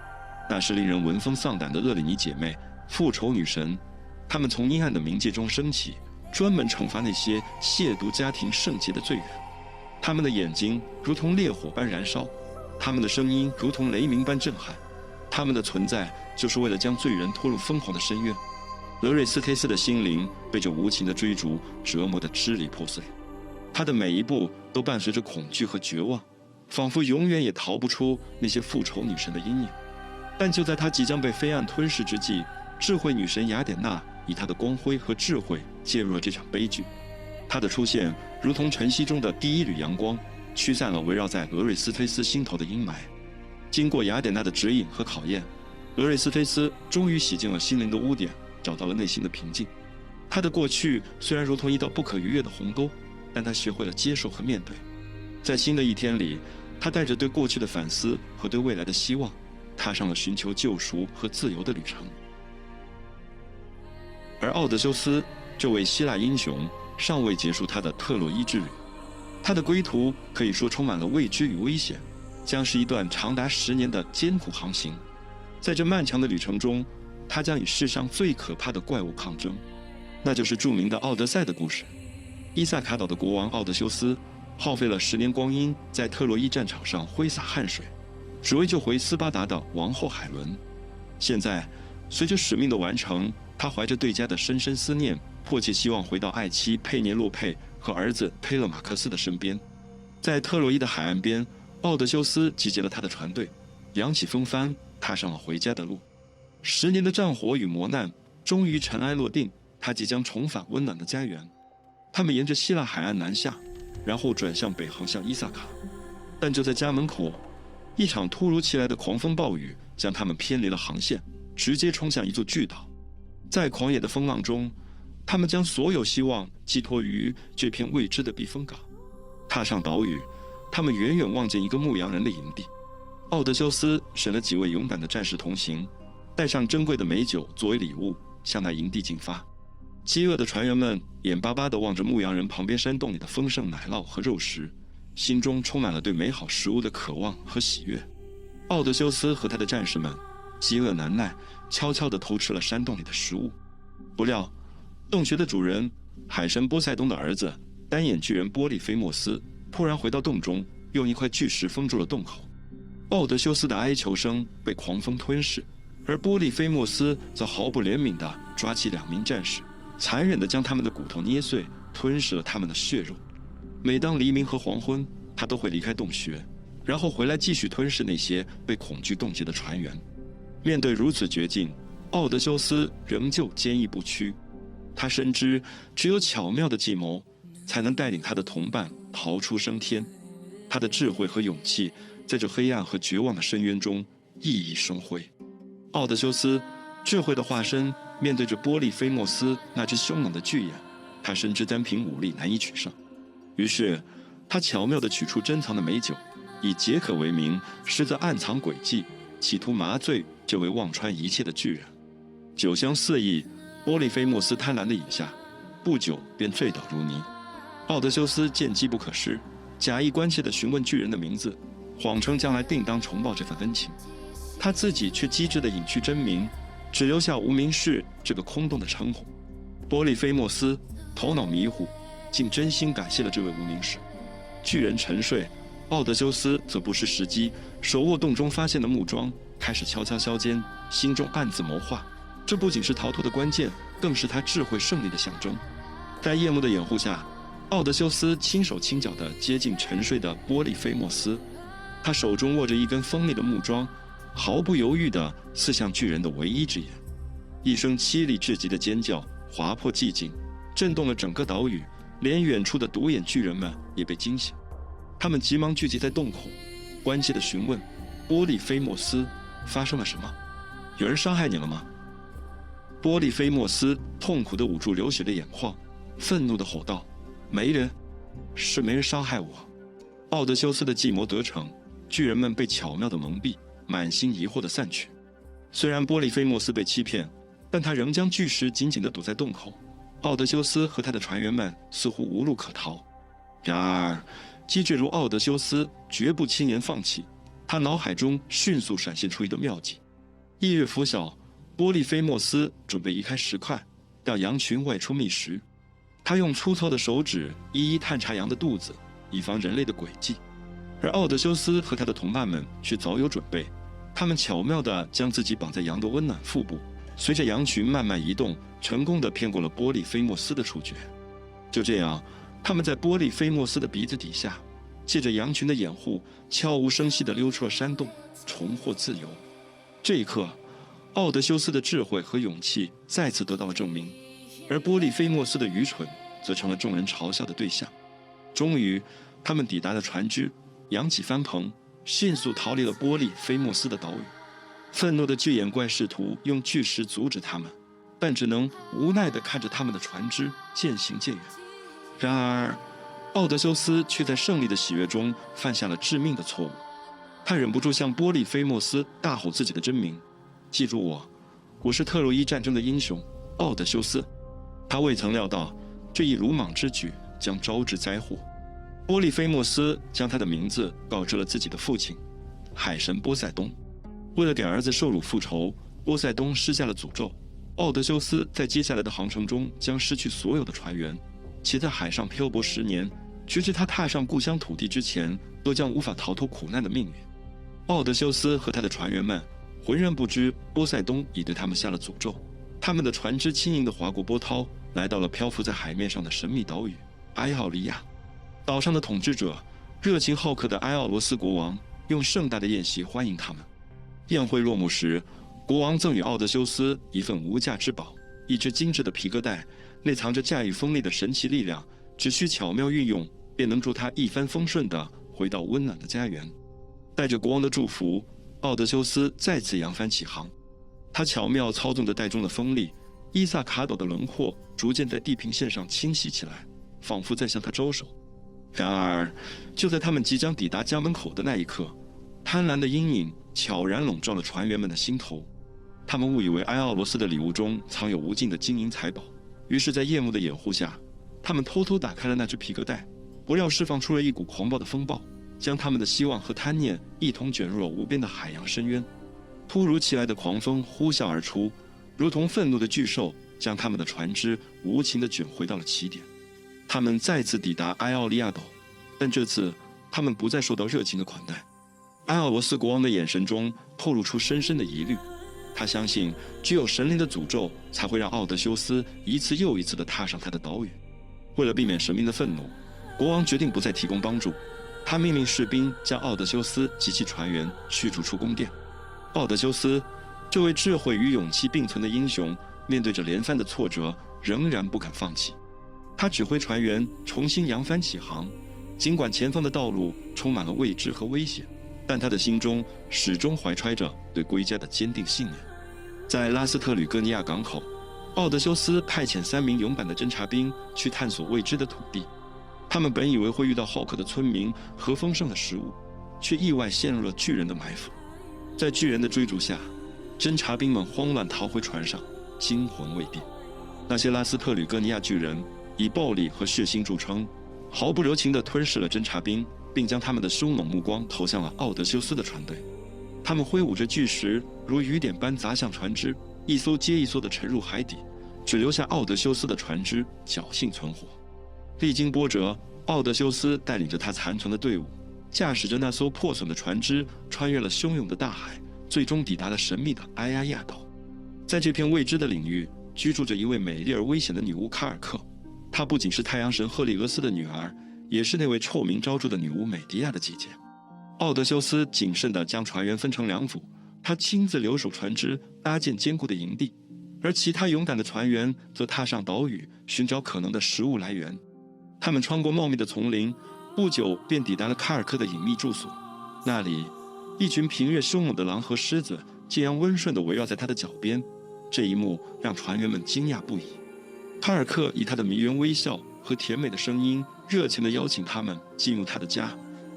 那是令人闻风丧胆的厄里尼姐妹，复仇女神。她们从阴暗的冥界中升起，专门惩罚那些亵渎家庭圣洁的罪人。她们的眼睛如同烈火般燃烧，她们的声音如同雷鸣般震撼。她们的存在就是为了将罪人拖入疯狂的深渊。俄瑞斯忒斯的心灵被这无情的追逐折磨得支离破碎，他的每一步都伴随着恐惧和绝望。仿佛永远也逃不出那些复仇女神的阴影。但就在她即将被黑暗吞噬之际，智慧女神雅典娜以她的光辉和智慧介入了这场悲剧。她的出现如同晨曦中的第一缕阳光，驱散了围绕在俄瑞斯忒斯心头的阴霾。经过雅典娜的指引和考验，俄瑞斯忒斯终于洗净了心灵的污点，找到了内心的平静。他的过去虽然如同一道不可逾越的鸿沟，但他学会了接受和面对。在新的一天里，他带着对过去的反思和对未来的希望，踏上了寻求救赎和自由的旅程。而奥德修斯这位希腊英雄尚未结束他的特洛伊之旅，他的归途可以说充满了未知与危险，将是一段长达10年的艰苦航行。在这漫长的旅程中，他将与世上最可怕的怪物抗争，那就是著名的奥德赛的故事。伊萨卡岛的国王奥德修斯耗费了10年光阴，在特洛伊战场上挥洒汗水，只为救回斯巴达的王后海伦。现在，随着使命的完成，他怀着对家的深深思念，迫切希望回到爱妻佩涅洛佩和儿子佩勒马克斯的身边。在特洛伊的海岸边，奥德修斯集结了他的船队，扬起风帆，踏上了回家的路。10年的战火与磨难终于尘埃落定，他即将重返温暖的家园。他们沿着希腊海岸南下，然后转向北航向伊萨卡。但就在家门口，一场突如其来的狂风暴雨将他们偏离了航线，直接冲向一座巨岛。在狂野的风浪中，他们将所有希望寄托于这片未知的避风港。踏上岛屿，他们远远望见一个牧羊人的营地。奥德修斯选了几位勇敢的战士同行，带上珍贵的美酒作为礼物，向那营地进发。饥饿的船员们眼巴巴地望着牧羊人旁边山洞里的丰盛奶酪和肉食，心中充满了对美好食物的渴望和喜悦。奥德修斯和他的战士们饥饿难耐，悄悄地偷吃了山洞里的食物。不料，洞穴的主人海神波塞冬的儿子单眼巨人波利菲莫斯突然回到洞中，用一块巨石封住了洞口。奥德修斯的哀求声被狂风吞噬，而波利菲莫斯则毫不怜悯地抓起2名战士，残忍地将他们的骨头捏碎，吞噬了他们的血肉。每当黎明和黄昏，他都会离开洞穴，然后回来继续吞噬那些被恐惧冻结的船员。面对如此绝境，奥德修斯仍旧坚毅不屈。他深知只有巧妙的计谋才能带领他的同伴逃出升天。他的智慧和勇气在这黑暗和绝望的深渊中熠熠生辉。奥德修斯，智慧的化身，面对着波利菲莫斯那只凶猛的巨眼，他深知单凭武力难以取胜。于是，他巧妙地取出珍藏的美酒，以解渴为名，实则暗藏诡计，企图麻醉这位望穿一切的巨人。酒香四溢，波利菲莫斯贪婪地饮下，不久便醉倒如泥。奥德修斯见机不可失，假意关切地询问巨人的名字，谎称将来定当重报这份恩情。他自己却机智地隐去真名，只留下无名氏这个空洞的称呼。波利菲莫斯头脑迷糊，竟真心感谢了这位无名氏。巨人沉睡，奥德修斯则不失时机，手握洞中发现的木桩，开始悄悄削尖，心中暗自谋划。这不仅是逃脱的关键，更是他智慧胜利的象征。在夜幕的掩护下，奥德修斯轻手轻脚地接近沉睡的波利菲莫斯，他手中握着一根锋利的木桩，毫不犹豫地刺向巨人的唯一之眼。一声凄厉至极的尖叫划破寂静，震动了整个岛屿，连远处的独眼巨人们也被惊醒。他们急忙聚集在洞口，关切地询问波利菲莫斯发生了什么，有人伤害你了吗？波利菲莫斯痛苦地捂住流血的眼眶，愤怒地吼道：没人，是没人伤害我。奥德修斯的计谋得逞，巨人们被巧妙地蒙蔽，满心疑惑地散去。虽然波利菲莫斯被欺骗，但他仍将巨石紧紧地堵在洞口。奥德修斯和他的船员们似乎无路可逃。然而，机智如奥德修斯绝不轻言放弃，他脑海中迅速闪现出一个妙计。夜月拂晓，波利菲莫斯准备移开石块，让羊群外出觅食。他用粗糙的手指一一探查羊的肚子，以防人类的诡计。而奥德修斯和他的同伴们却早有准备，他们巧妙地将自己绑在羊的温暖腹部，随着羊群慢慢移动，成功地骗过了波利菲莫斯的触觉。就这样，他们在波利菲莫斯的鼻子底下借着羊群的掩护，悄无声息地溜出了山洞，重获自由。这一刻，奥德修斯的智慧和勇气再次得到了证明，而波利菲莫斯的愚蠢则成了众人嘲笑的对象。终于，他们抵达了船只，扬起帆篷，迅速逃离了波利菲莫斯的岛屿。愤怒的巨眼怪试图用巨石阻止他们，但只能无奈地看着他们的船只渐行渐远。然而，奥德修斯却在胜利的喜悦中犯下了致命的错误。他忍不住向波利菲莫斯大吼自己的真名：“记住我，我是特洛伊战争的英雄奥德修斯。”他未曾料到，这一鲁莽之举将招致灾祸。波利菲莫斯将他的名字告知了自己的父亲，海神波塞冬。为了给儿子受辱复仇，波塞冬施下了诅咒，奥德修斯在接下来的航程中将失去所有的船员，且在海上漂泊10年，直至他踏上故乡土地之前，都将无法逃脱苦难的命运。奥德修斯和他的船员们浑然不知波塞冬已对他们下了诅咒，他们的船只轻盈地划过波涛，来到了漂浮在海面上的神秘岛屿埃奥利亚。岛上的统治者热情好客的埃奥罗斯国王用盛大的宴席欢迎他们。宴会落幕时，国王赠予奥德修斯一份无价之宝，一只精致的皮革袋，内藏着驾驭风力的神奇力量，只需巧妙运用，便能助他一帆风顺地回到温暖的家园。带着国王的祝福，奥德修斯再次扬帆起航。他巧妙操纵着袋中的风力，伊萨卡岛的轮廓逐渐在地平线上清晰起来，仿佛在向他招手。然而，就在他们即将抵达家门口的那一刻，贪婪的阴影悄然笼罩了船员们的心头。他们误以为埃奥罗斯的礼物中藏有无尽的金银财宝，于是在夜幕的掩护下，他们偷偷打开了那只皮革袋，不料释放出了一股狂暴的风暴，将他们的希望和贪念一同卷入了无边的海洋深渊。突如其来的狂风呼啸而出，如同愤怒的巨兽，将他们的船只无情地卷回到了起点。他们再次抵达埃奥利亚岛，但这次他们不再受到热情的款待。埃奥罗斯国王的眼神中透露出深深的疑虑，他相信只有神灵的诅咒才会让奥德修斯一次又一次地踏上他的岛屿。为了避免神明的愤怒，国王决定不再提供帮助，他命令士兵将奥德修斯及其船员驱逐出宫殿。奥德修斯，这位智慧与勇气并存的英雄，面对着连番的挫折，仍然不敢放弃。他指挥船员重新扬帆起航，尽管前方的道路充满了未知和危险，但他的心中始终怀揣着对归家的坚定信念。在拉斯特吕戈尼亚港口，奥德修斯派遣3名勇敢的侦察兵去探索未知的土地。他们本以为会遇到好客的村民和丰盛的食物，却意外陷入了巨人的埋伏。在巨人的追逐下，侦察兵们慌乱逃回船上，惊魂未定。那些拉斯特吕戈尼亚巨人以暴力和血腥著称，毫不留情地吞噬了侦察兵，并将他们的凶猛目光投向了奥德修斯的船队。他们挥舞着巨石，如雨点般砸向船只，一艘接一艘地沉入海底，只留下奥德修斯的船只侥幸存活。历经波折，奥德修斯带领着他残存的队伍，驾驶着那艘破损的船只，穿越了汹涌的大海，最终抵达了神秘的埃亚亚岛。在这片未知的领域，居住着一位美丽而危险的女巫卡尔克。她不仅是太阳神赫利俄斯的女儿，也是那位臭名昭著的女巫美迪亚的姐姐。奥德修斯谨慎地将船员分成2组，他亲自留守船只，搭建坚固的营地，而其他勇敢的船员则踏上岛屿，寻找可能的食物来源。他们穿过茂密的丛林，不久便抵达了卡尔克的隐秘住所。那里，一群平日凶猛的狼和狮子竟然温顺地围绕在他的脚边，这一幕让船员们惊讶不已。卡尔克以他的迷人微笑和甜美的声音，热情地邀请他们进入他的家。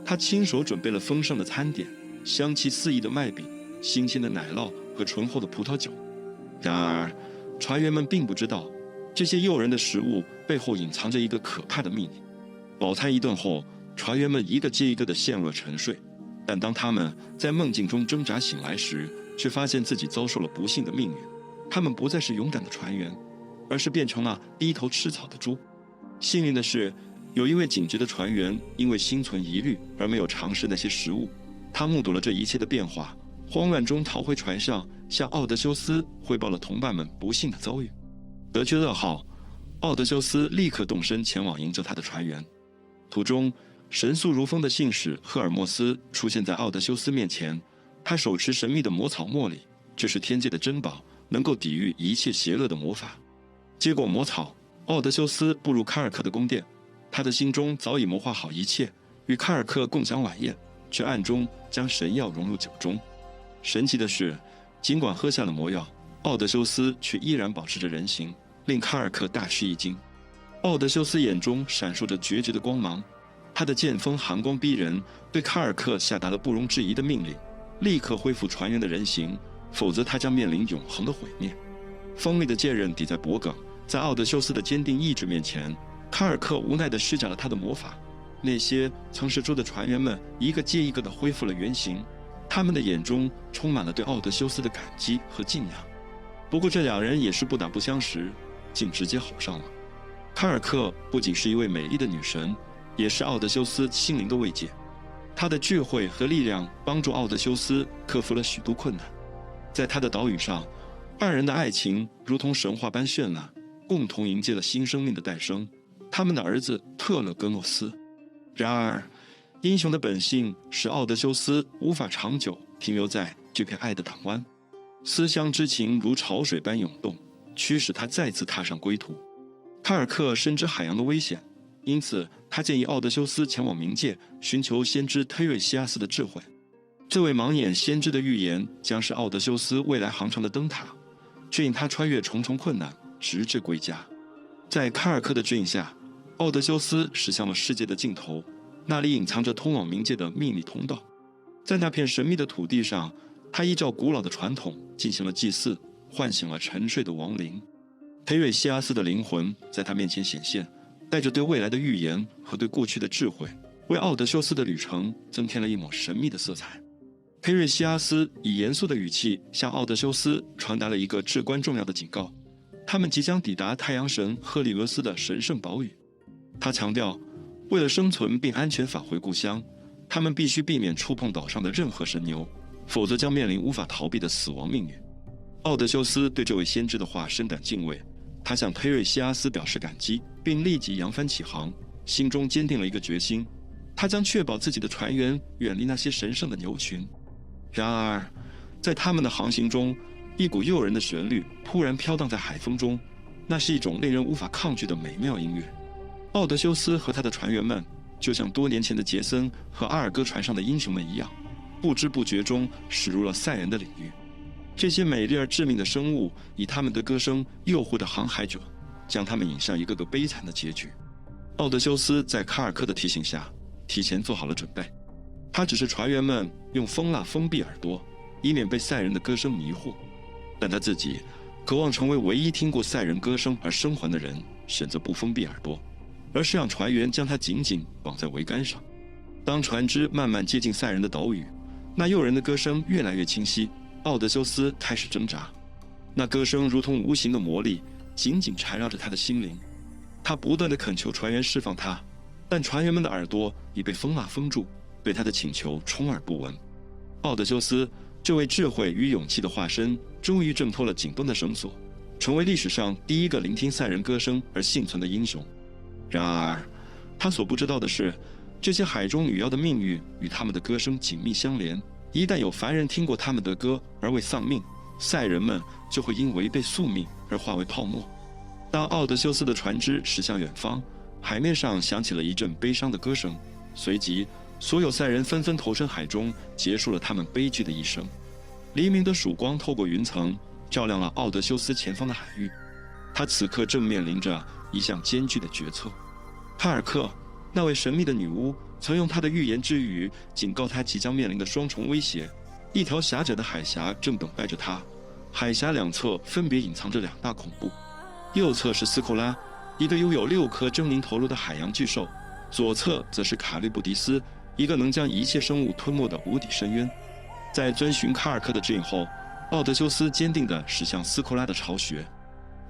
他亲手准备了丰盛的餐点，香气四溢的麦饼、新鲜的奶酪和醇厚的葡萄酒。然而，船员们并不知道，这些诱人的食物背后隐藏着一个可怕的秘密。饱餐一顿后，船员们一个接一个地陷入了沉睡。但当他们在梦境中挣扎醒来时，却发现自己遭受了不幸的命运。他们不再是勇敢的船员，而是变成了低头吃草的猪。幸运的是，有一位警觉的船员因为心存疑虑而没有尝试那些食物。他目睹了这一切的变化，慌乱中逃回船上，向奥德修斯汇报了同伴们不幸的遭遇。得知噩耗，奥德修斯立刻动身前往营救他的船员。途中，神速如风的信使赫尔墨斯出现在奥德修斯面前，他手持神秘的魔草茉莉，这是天界的珍宝，能够抵御一切邪恶的魔法。接过魔草，奥德修斯步入卡尔克的宫殿，他的心中早已谋划好一切，与卡尔克共享晚宴，却暗中将神药融入酒中。神奇的是，尽管喝下了魔药，奥德修斯却依然保持着人形，令卡尔克大吃一惊。奥德修斯眼中闪烁着决绝的光芒，他的剑锋寒光逼人，对卡尔克下达了不容置疑的命令：立刻恢复船员的人形，否则他将面临永恒的毁灭。锋利的剑刃抵在脖颈，在奥德修斯的坚定意志面前，卡尔克无奈地施展了他的魔法。那些曾是猪的船员们一个接一个地恢复了原形，他们的眼中充满了对奥德修斯的感激和敬仰。不过这两人也是不打不相识，竟直接吼上了。卡尔克不仅是一位美丽的女神，也是奥德修斯心灵的慰藉。她的智慧和力量帮助奥德修斯克服了许多困难。在他的岛屿上，二人的爱情如同神话般绚烂，共同迎接了新生命的诞生，他们的儿子特勒根诺斯。然而，英雄的本性使奥德修斯无法长久停留在这片爱的港湾，思乡之情如潮水般涌动，驱使他再次踏上归途。卡尔克深知海洋的危险，因此他建议奥德修斯前往冥界寻求先知忒瑞西阿斯的智慧。这位盲眼先知的预言将是奥德修斯未来航程的灯塔，指引他穿越重重困难，直至归家。在卡尔克的指引下，奥德修斯驶向了世界的尽头，那里隐藏着通往冥界的秘密通道。在那片神秘的土地上，他依照古老的传统进行了祭祀，唤醒了沉睡的亡灵。忒瑞西阿斯的灵魂在他面前显现，带着对未来的预言和对过去的智慧，为奥德修斯的旅程增添了一抹神秘的色彩。忒瑞西阿斯以严肃的语气向奥德修斯传达了一个至关重要的警告：他们即将抵达太阳神赫利俄斯的神圣岛屿。他强调，为了生存并安全返回故乡，他们必须避免触碰岛上的任何神牛，否则将面临无法逃避的死亡命运。奥德修斯对这位先知的话深感敬畏，他向忒瑞西阿斯表示感激，并立即扬帆起航，心中坚定了一个决心：他将确保自己的船员远离那些神圣的牛群。然而，在他们的航行中，一股诱人的旋律突然飘荡在海风中，那是一种令人无法抗拒的美妙音乐。奥德修斯和他的船员们就像多年前的杰森和阿尔戈船上的英雄们一样，不知不觉中驶入了赛人的领域。这些美丽而致命的生物以他们的歌声诱惑着航海者，将他们引向一个个悲惨的结局。奥德修斯在卡尔克的提醒下，提前做好了准备。他只是船员们用蜂蜡封闭耳朵，以免被赛人的歌声迷惑。但他自己渴望成为唯一听过赛人歌声而生还的人，选择不封闭耳朵，而是让船员将他紧紧绑在桅杆上。当船只慢慢接近赛人的岛屿，那诱人的歌声越来越清晰。奥德修斯开始挣扎，那歌声如同无形的魔力，紧紧缠绕着他的心灵。他不断地恳求船员释放他，但船员们的耳朵已被蜂蜡封住，对他的请求充耳不闻。奥德修斯，这位智慧与勇气的化身，终于挣脱了紧绷的绳索，成为历史上第一个聆听赛人歌声而幸存的英雄。然而，他所不知道的是，这些海中女妖的命运与他们的歌声紧密相连。一旦有凡人听过他们的歌而未丧命，赛人们就会因违背宿命而化为泡沫。当奥德修斯的船只驶向远方，海面上响起了一阵悲伤的歌声，随即所有赛人纷纷投身海中，结束了他们悲剧的一生。黎明的曙光透过云层，照亮了奥德修斯前方的海域。他此刻正面临着一项艰巨的决策。卡尔克，那位神秘的女巫，曾用她的预言之语警告他即将面临的双重威胁。一条狭窄的海峡正等待着他，海峡两侧分别隐藏着两大恐怖。右侧是斯库拉，一个拥有6颗狰狞头颅的海洋巨兽；左侧则是卡利布迪斯，一个能将一切生物吞没的无底深渊。在遵循卡尔克的指引后，奥德修斯坚定地驶向斯库拉的巢穴。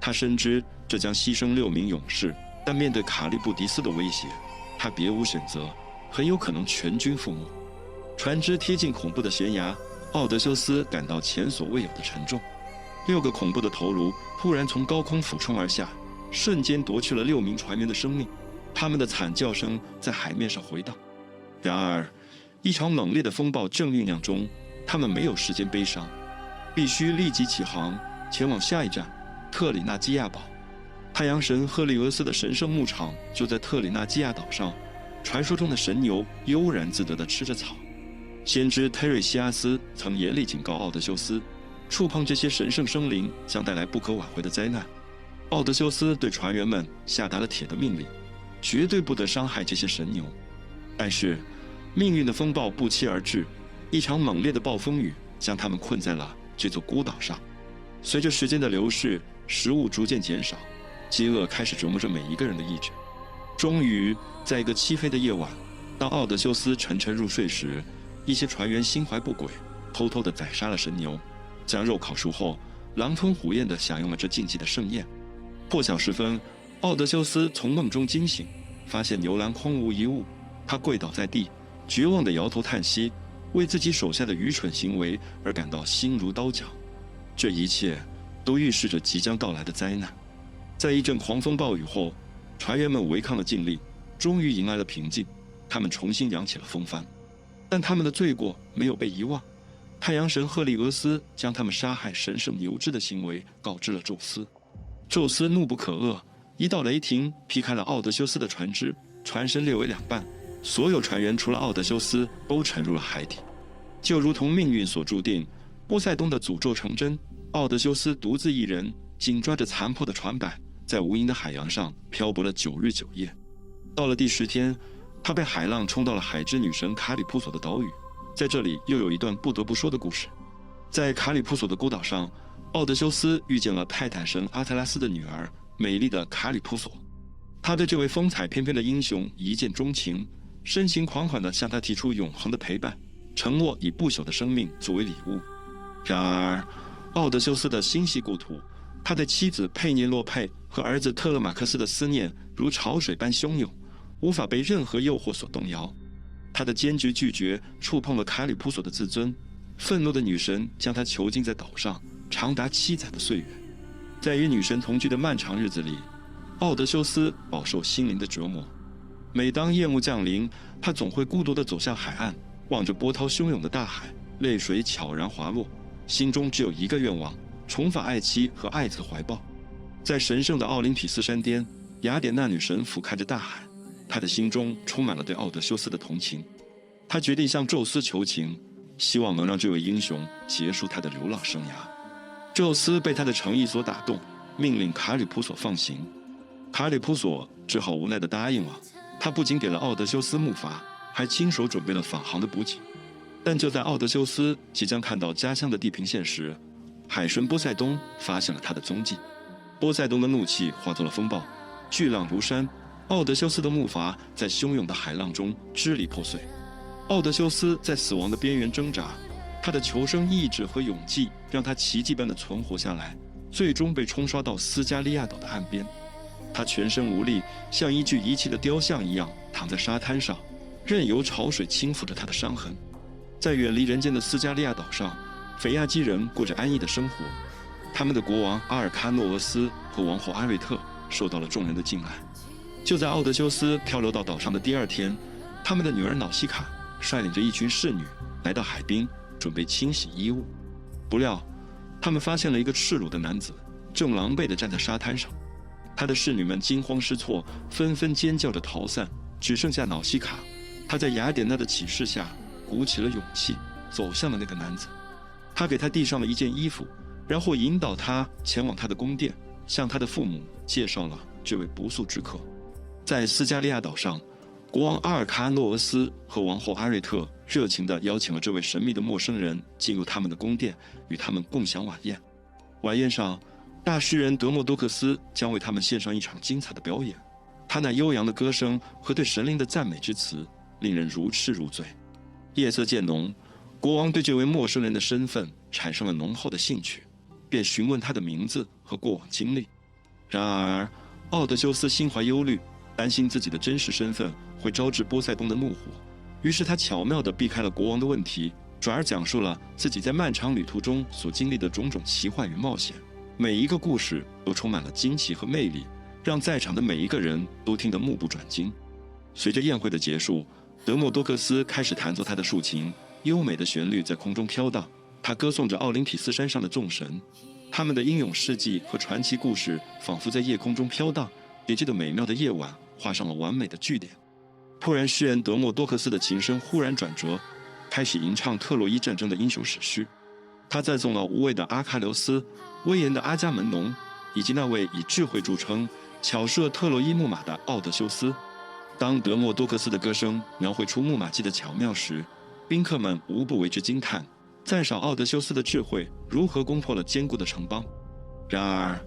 他深知这将牺牲6名勇士，但面对卡利布迪斯的威胁，他别无选择，很有可能全军覆没。船只贴近恐怖的悬崖，奥德修斯感到前所未有的沉重。6个恐怖的头颅突然从高空俯冲而下，瞬间夺去了6名船员的生命。他们的惨叫声在海面上回荡。然而，一场猛烈的风暴正酝酿中，他们没有时间悲伤，必须立即起航，前往下一站特里纳基亚堡。太阳神赫利俄斯的神圣牧场就在特里纳基亚岛上，传说中的神牛悠然自得地吃着草。先知忒瑞西阿斯曾严厉警告奥德修斯，触碰这些神圣生灵将带来不可挽回的灾难。奥德修斯对船员们下达了铁的命令，绝对不得伤害这些神牛。但是，命运的风暴不期而至，一场猛烈的暴风雨将他们困在了这座孤岛上。随着时间的流逝，食物逐渐减少，饥饿开始折磨着每一个人的意志。终于，在一个漆黑的夜晚，当奥德修斯沉沉入睡时，一些船员心怀不轨，偷偷地宰杀了神牛，将肉烤熟后，狼吞虎咽地享用了这禁忌的盛宴。破晓时分，奥德修斯从梦中惊醒，发现牛栏空无一物，他跪倒在地，绝望地摇头叹息，为自己手下的愚蠢行为而感到心如刀绞。这一切都预示着即将到来的灾难。在一阵狂风暴雨后，船员们违抗了禁令，终于迎来了平静。他们重新扬起了风帆，但他们的罪过没有被遗忘。太阳神赫利俄斯将他们杀害神圣牛只的行为告知了宙斯。宙斯怒不可遏，一道雷霆劈开了奥德修斯的船只，船身裂为两半，所有船员除了奥德修斯都沉入了海底。就如同命运所注定，波塞冬的诅咒成真，奥德修斯独自一人紧抓着残破的船板，在无垠的海洋上漂泊了9日9夜。到了第10天，他被海浪冲到了海之女神卡里普索的岛屿。在这里又有一段不得不说的故事。在卡里普索的孤岛上，奥德修斯遇见了泰坦神阿特拉斯的女儿，美丽的卡里普索。他对这位风采翩翩的英雄一见钟情，深情款款地向他提出永恒的陪伴，承诺以不朽的生命作为礼物。然而，奥德修斯的心系故土，他对妻子佩涅洛佩和儿子特勒马克斯的思念如潮水般汹涌，无法被任何诱惑所动摇。他的坚决拒绝触碰了卡里普索的自尊，愤怒的女神将他囚禁在岛上长达7载的岁月。在与女神同居的漫长日子里，奥德修斯饱受心灵的折磨。每当夜幕降临，他总会孤独地走向海岸，望着波涛汹涌的大海，泪水悄然滑落，心中只有一个愿望：重返爱妻和爱子的怀抱。在神圣的奥林匹斯山巅，雅典娜女神俯瞰着大海，她的心中充满了对奥德修斯的同情。她决定向宙斯求情，希望能让这位英雄结束他的流浪生涯。宙斯被他的诚意所打动，命令卡里普索放行。卡里普索只好无奈地答应了。他不仅给了奥德修斯木筏，还亲手准备了返航的补给。但就在奥德修斯即将看到家乡的地平线时，海神波塞冬发现了他的踪迹。波塞冬的怒气化作了风暴，巨浪如山，奥德修斯的木筏在汹涌的海浪中支离破碎。奥德修斯在死亡的边缘挣扎，他的求生意志和勇气让他奇迹般的存活下来，最终被冲刷到斯加利亚岛的岸边。他全身无力，像一具遗弃的雕像一样躺在沙滩上，任由潮水倾覆着他的伤痕。在远离人间的斯加利亚岛上，腓亚基人过着安逸的生活。他们的国王阿尔喀诺俄斯和王后阿瑞特受到了众人的敬爱。就在奥德修斯漂流到岛上的第2天，他们的女儿瑙西卡率领着一群侍女来到海滨，准备清洗衣物。不料，他们发现了一个赤裸的男子，正狼狈地站在沙滩上。他的侍女们惊慌失措，纷纷尖叫着逃散，只剩下瑙西卡。她在雅典娜的启示下，鼓起了勇气，走向了那个男子。他给他递上了一件衣服，然后引导他前往他的宫殿，向他的父母介绍了这位不速之客。在斯加利亚岛上，国王阿尔喀诺俄斯和王后阿瑞特热情地邀请了这位神秘的陌生人进入他们的宫殿，与他们共享晚宴。晚宴上，大诗人德莫多克斯将为他们献上一场精彩的表演。他那悠扬的歌声和对神灵的赞美之词，令人如痴如醉。夜色渐浓，国王对这位陌生人的身份产生了浓厚的兴趣，便询问他的名字和过往经历。然而，奥德修斯心怀忧虑，担心自己的真实身份会招致波塞冬的怒火，于是他巧妙地避开了国王的问题，转而讲述了自己在漫长旅途中所经历的种种奇幻与冒险。每一个故事都充满了惊奇和魅力，让在场的每一个人都听得目不转睛。随着宴会的结束，德莫多克斯开始弹奏他的竖琴，优美的旋律在空中飘荡，他歌颂着奥林匹斯山上的众神，他们的英勇事迹和传奇故事仿佛在夜空中飘荡，给这个美妙的夜晚画上了完美的句点。突然，诗人德莫多克斯的琴声忽然转折，开始吟唱特洛伊战争的英雄史诗。他赞颂了无畏的阿喀琉斯、威严的阿伽门农，以及那位以智慧著称、巧设特洛伊木马的奥德修斯。当德莫多克斯的歌声描绘出木马计的巧妙时，宾客们无不为之惊叹，赞赏奥德修斯的智慧如何攻破了坚固的城邦。然而，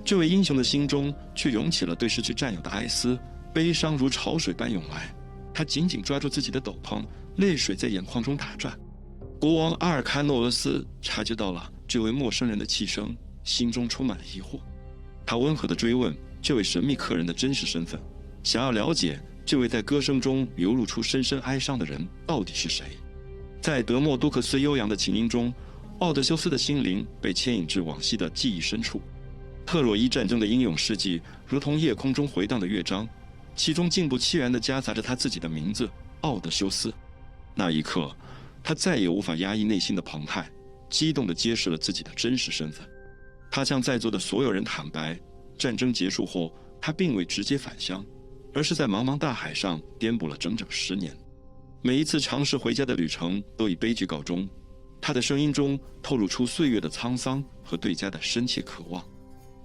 这位英雄的心中却涌起了对失去战友的哀思，悲伤如潮水般涌来。他紧紧抓住自己的斗篷，泪水在眼眶中打转。国王阿尔喀诺俄斯察觉到了这位陌生人的气声，心中充满了疑惑。他温和地追问这位神秘客人的真实身份，想要了解这位在歌声中流露出深深哀伤的人到底是谁。在德莫多克斯悠扬的琴音中，奥德修斯的心灵被牵引至往昔的记忆深处。特洛伊战争的英勇事迹如同夜空中回荡的乐章，其中竟不期然地夹杂着他自己的名字奥德修斯。那一刻，他再也无法压抑内心的澎湃，激动地揭示了自己的真实身份。他向在座的所有人坦白，战争结束后，他并未直接返乡，而是在茫茫大海上颠簸了整整10年。每一次尝试回家的旅程都以悲剧告终，他的声音中透露出岁月的沧桑和对家的深切渴望。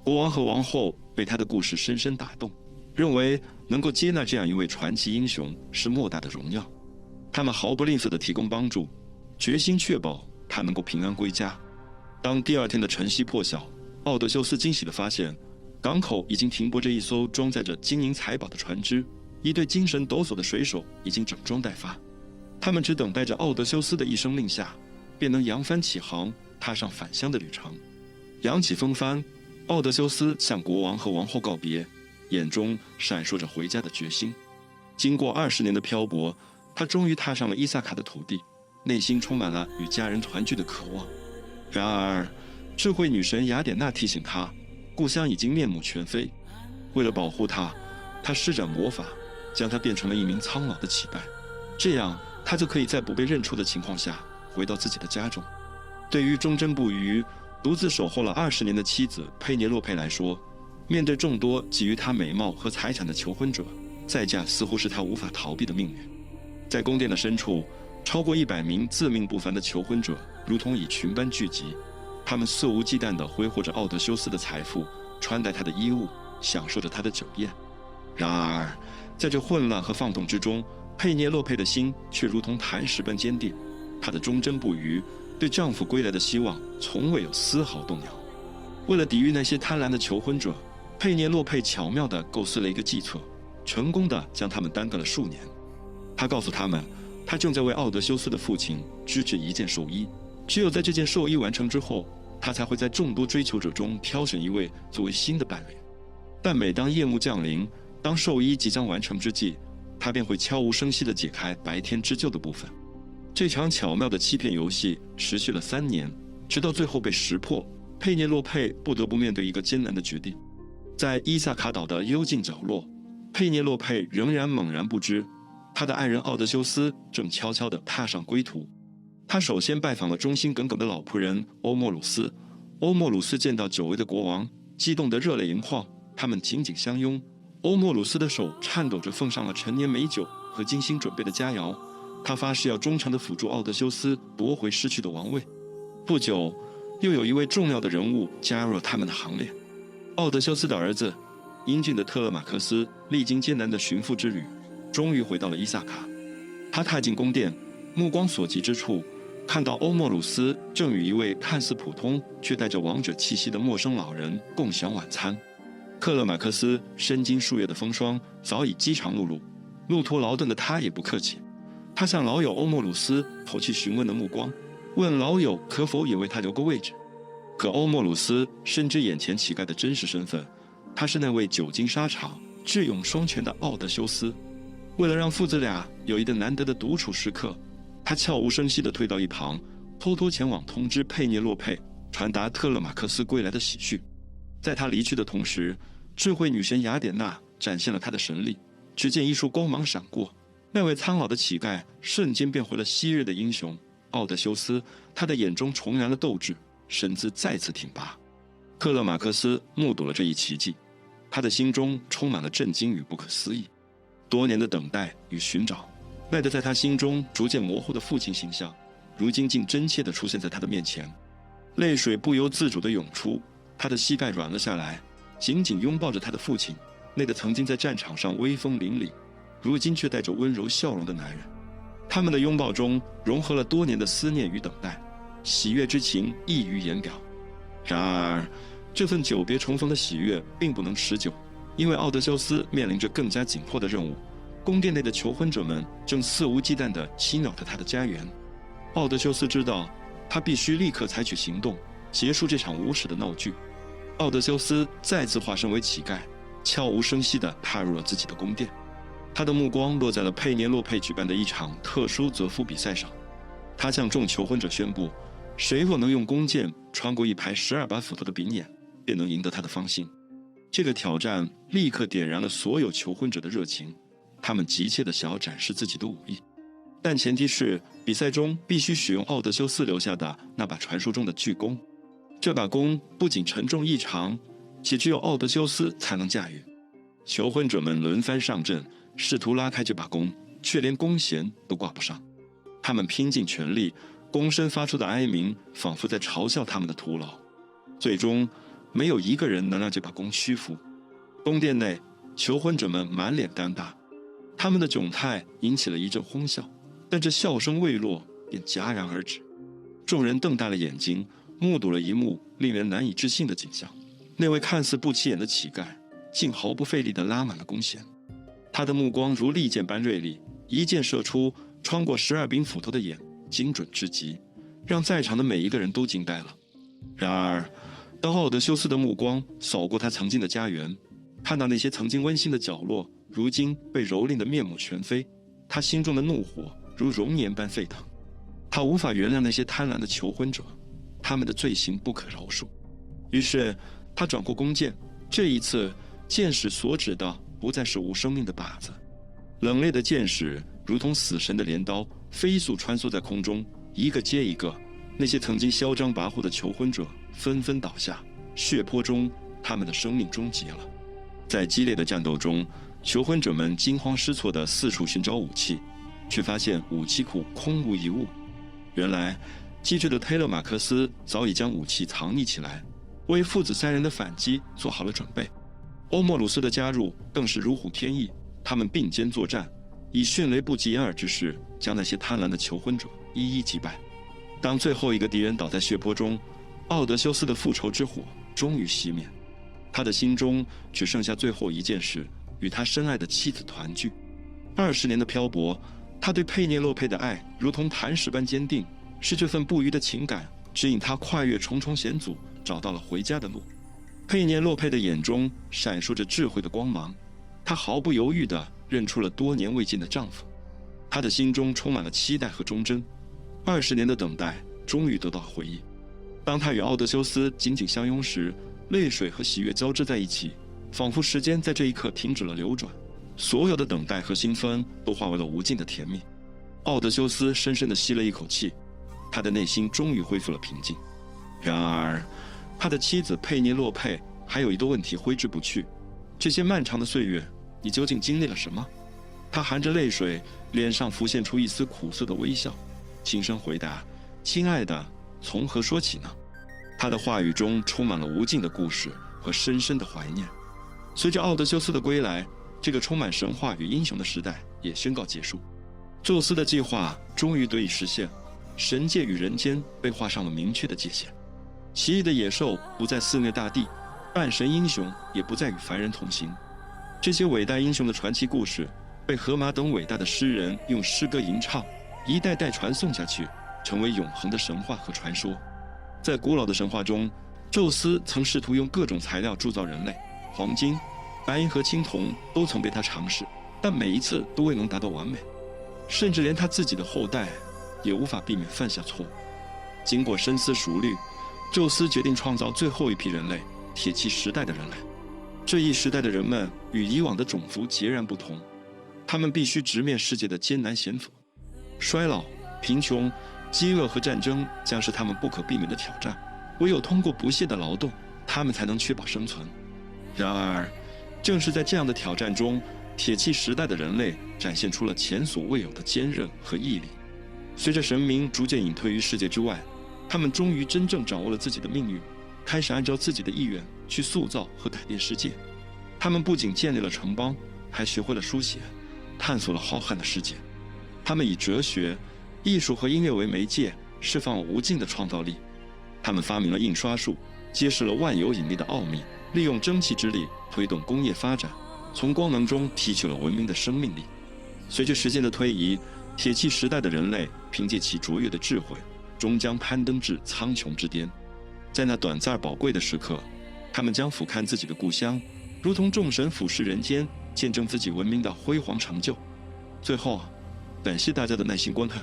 国王和王后被他的故事深深打动，认为能够接纳这样一位传奇英雄是莫大的荣耀。他们毫不吝啬地提供帮助，决心确保他能够平安归家。当第2天的晨曦破晓，奥德修斯惊喜地发现，港口已经停泊着一艘装载着金银财宝的船只，一队精神抖擞的水手已经整装待发。他们只等待着奥德修斯的一声令下，便能扬帆起航，踏上返乡的旅程。扬起风帆，奥德修斯向国王和王后告别，眼中闪烁着回家的决心。经过20年的漂泊，他终于踏上了伊萨卡的土地，内心充满了与家人团聚的渴望。然而，智慧女神雅典娜提醒他，故乡已经面目全非。为了保护他，他施展魔法，将他变成了一名苍老的乞丐，这样他就可以在不被认出的情况下回到自己的家中。对于忠贞不渝、独自守候了20年的妻子佩涅洛佩来说，面对众多觊觎她美貌和财产的求婚者，再嫁似乎是她无法逃避的命运。在宫殿的深处，超过100名自命不凡的求婚者如同蚁群般聚集，他们肆无忌惮地挥霍着奥德修斯的财富，穿戴他的衣物，享受着他的酒宴。然而，在这混乱和放纵之中，佩涅洛佩的心却如同磐石般坚定，她的忠贞不渝，对丈夫归来的希望从未有丝毫动摇。为了抵御那些贪婪的求婚者，佩涅洛佩巧妙地构思了一个计策，成功地将他们耽搁了数年。她告诉他们，她正在为奥德修斯的父亲织制一件寿衣，只有在这件寿衣完成之后，她才会在众多追求者中挑选一位作为新的伴侣。但每当夜幕降临，当寿衣即将完成之际，她便会悄无声息地解开白天织就的部分。这场巧妙的欺骗游戏持续了3年，直到最后被识破，佩涅洛佩不得不面对一个艰难的决定。在伊萨卡岛的幽静角落，佩涅洛佩仍然猛然不知，她的爱人奥德修斯正悄悄地踏上归途。他首先拜访了忠心耿耿的老仆人欧莫鲁斯。欧莫鲁斯见到久违的国王，激动得热泪盈眶，他们紧紧相拥。欧莫鲁斯的手颤抖着奉上了陈年美酒和精心准备的佳肴，他发誓要忠诚地辅助奥德修斯夺回失去的王位。不久，又有一位重要的人物加入了他们的行列。奥德修斯的儿子，英俊的特勒马克斯，历经艰难的寻父之旅，终于回到了伊萨卡。他踏进宫殿，目光所及之处，看到欧莫鲁斯正与一位看似普通却带着王者气息的陌生老人共享晚餐。克勒马克斯身经数月的风霜早已饥肠辘辘，路途劳顿的他也不客气，他向老友欧莫鲁斯投去询问的目光，问老友可否也为他留个位置。可欧莫鲁斯深知眼前乞丐的真实身份，他是那位久经沙场、智勇双全的奥德修斯。为了让父子俩有一个难得的独处时刻，他悄无声息地退到一旁，偷偷前往通知佩涅洛佩，传达特勒马克斯归来的喜讯。在他离去的同时，智慧女神雅典娜展现了她的神力。只见一束光芒闪过，那位苍老的乞丐瞬间变回了昔日的英雄奥德修斯，他的眼中重燃了斗志，身姿再次挺拔。特勒马克斯目睹了这一奇迹，他的心中充满了震惊与不可思议。多年的等待与寻找，赖得在他心中逐渐模糊的父亲形象，如今竟真切地出现在他的面前。泪水不由自主地涌出，他的膝盖软了下来，紧紧拥抱着他的父亲，那个曾经在战场上威风凛凛，如今却带着温柔笑容的男人。他们的拥抱中融合了多年的思念与等待，喜悦之情溢于言表。然而，这份久别重逢的喜悦并不能持久，因为奥德修斯面临着更加紧迫的任务。宫殿内的求婚者们正肆无忌惮地侵扰着他的家园。奥德修斯知道，他必须立刻采取行动，结束这场无耻的闹剧。奥德修斯再次化身为乞丐，悄无声息地踏入了自己的宫殿。他的目光落在了佩涅洛佩举办的一场特殊泽夫比赛上。他向众求婚者宣布，谁若能用弓箭穿过一排12把斧头的柄眼，便能赢得他的芳心。这个挑战立刻点燃了所有求婚者的热情，他们急切地想要展示自己的武艺，但前提是比赛中必须使用奥德修斯留下的那把传说中的巨弓。这把弓不仅沉重异常，且只有奥德修斯才能驾驭。求婚者们轮番上阵，试图拉开这把弓，却连弓弦都挂不上。他们拼尽全力，弓身发出的哀鸣仿佛在嘲笑他们的徒劳。最终，没有一个人能让这把弓屈服。宫殿内，求婚者们满脸尴尬，他们的窘态引起了一阵哄笑，但这笑声未落便戛然而止。众人瞪大了眼睛，目睹了一幕令人难以置信的景象。那位看似不起眼的乞丐竟毫不费力地拉满了弓弦，他的目光如利箭般锐利，一箭射出，穿过12柄斧头的眼，精准至极，让在场的每一个人都惊呆了。然而，当奥德修斯的目光扫过他曾经的家园，看到那些曾经温馨的角落如今被蹂躏得面目全非，他心中的怒火如熔岩般沸腾。他无法原谅那些贪婪的求婚者，他们的罪行不可饶恕。于是他转过弓箭，这一次箭矢所指的不再是无生命的靶子，冷冽的箭矢如同死神的镰刀，飞速穿梭在空中，一个接一个，那些曾经嚣张跋扈的求婚者纷纷倒下，血泊中他们的生命终结了。在激烈的战斗中，求婚者们惊慌失措地四处寻找武器，却发现武器库空无一物。原来机智的忒勒马克斯早已将武器藏匿起来，为父子三人的反击做好了准备。欧莫鲁斯的加入更是如虎添翼，他们并肩作战，以迅雷不及掩耳之势将那些贪婪的求婚者一一击败。当最后一个敌人倒在血泊中，奥德修斯的复仇之火终于熄灭，他的心中只剩下最后一件事，与他深爱的妻子团聚。20年的漂泊，他对佩涅洛佩的爱如同磐石般坚定，是这份不渝的情感指引他跨越重重险阻，找到了回家的路。佩涅洛佩的眼中闪烁着智慧的光芒，她毫不犹豫地认出了多年未见的丈夫。她的心中充满了期待和忠贞，20年的等待终于得到回应。当她与奥德修斯紧紧相拥时，泪水和喜悦交织在一起，仿佛时间在这一刻停止了流转，所有的等待和兴奋都化为了无尽的甜蜜。奥德修斯深深地吸了一口气，他的内心终于恢复了平静。然而，他的妻子佩涅洛佩还有一个问题挥之不去：这些漫长的岁月，你究竟经历了什么？他含着泪水，脸上浮现出一丝苦涩的微笑，轻声回答：“亲爱的，从何说起呢？”他的话语中充满了无尽的故事和深深的怀念。随着奥德修斯的归来，这个充满神话与英雄的时代也宣告结束。宙斯的计划终于得以实现，神界与人间被画上了明确的界限。奇异的野兽不再肆虐大地，半神英雄也不再与凡人同行。这些伟大英雄的传奇故事被荷马等伟大的诗人用诗歌吟唱，一代代传颂下去，成为永恒的神话和传说。在古老的神话中，宙斯曾试图用各种材料铸造人类，黄金、白银和青铜都曾被他尝试，但每一次都未能达到完美，甚至连他自己的后代也无法避免犯下错误。经过深思熟虑，宙斯决定创造最后一批人类，铁器时代的人类。这一时代的人们与以往的种族截然不同，他们必须直面世界的艰难险阻，衰老、贫穷、饥饿和战争将是他们不可避免的挑战。唯有通过不懈的劳动，他们才能确保生存。然而，正是在这样的挑战中，铁器时代的人类展现出了前所未有的坚韧和毅力。随着神明逐渐隐退于世界之外，他们终于真正掌握了自己的命运，开始按照自己的意愿去塑造和改变世界。他们不仅建立了城邦，还学会了书写，探索了浩瀚的世界。他们以哲学、艺术和音乐为媒介，释放了无尽的创造力。他们发明了印刷术，揭示了万有引力的奥秘，利用蒸汽之力推动工业发展，从光能中提取了文明的生命力。随着时间的推移，铁器时代的人类凭借其卓越的智慧，终将攀登至苍穹之巅。在那短暂宝贵的时刻，他们将俯瞰自己的故乡，如同众神俯视人间，见证自己文明的辉煌成就。最后，感谢大家的耐心观看。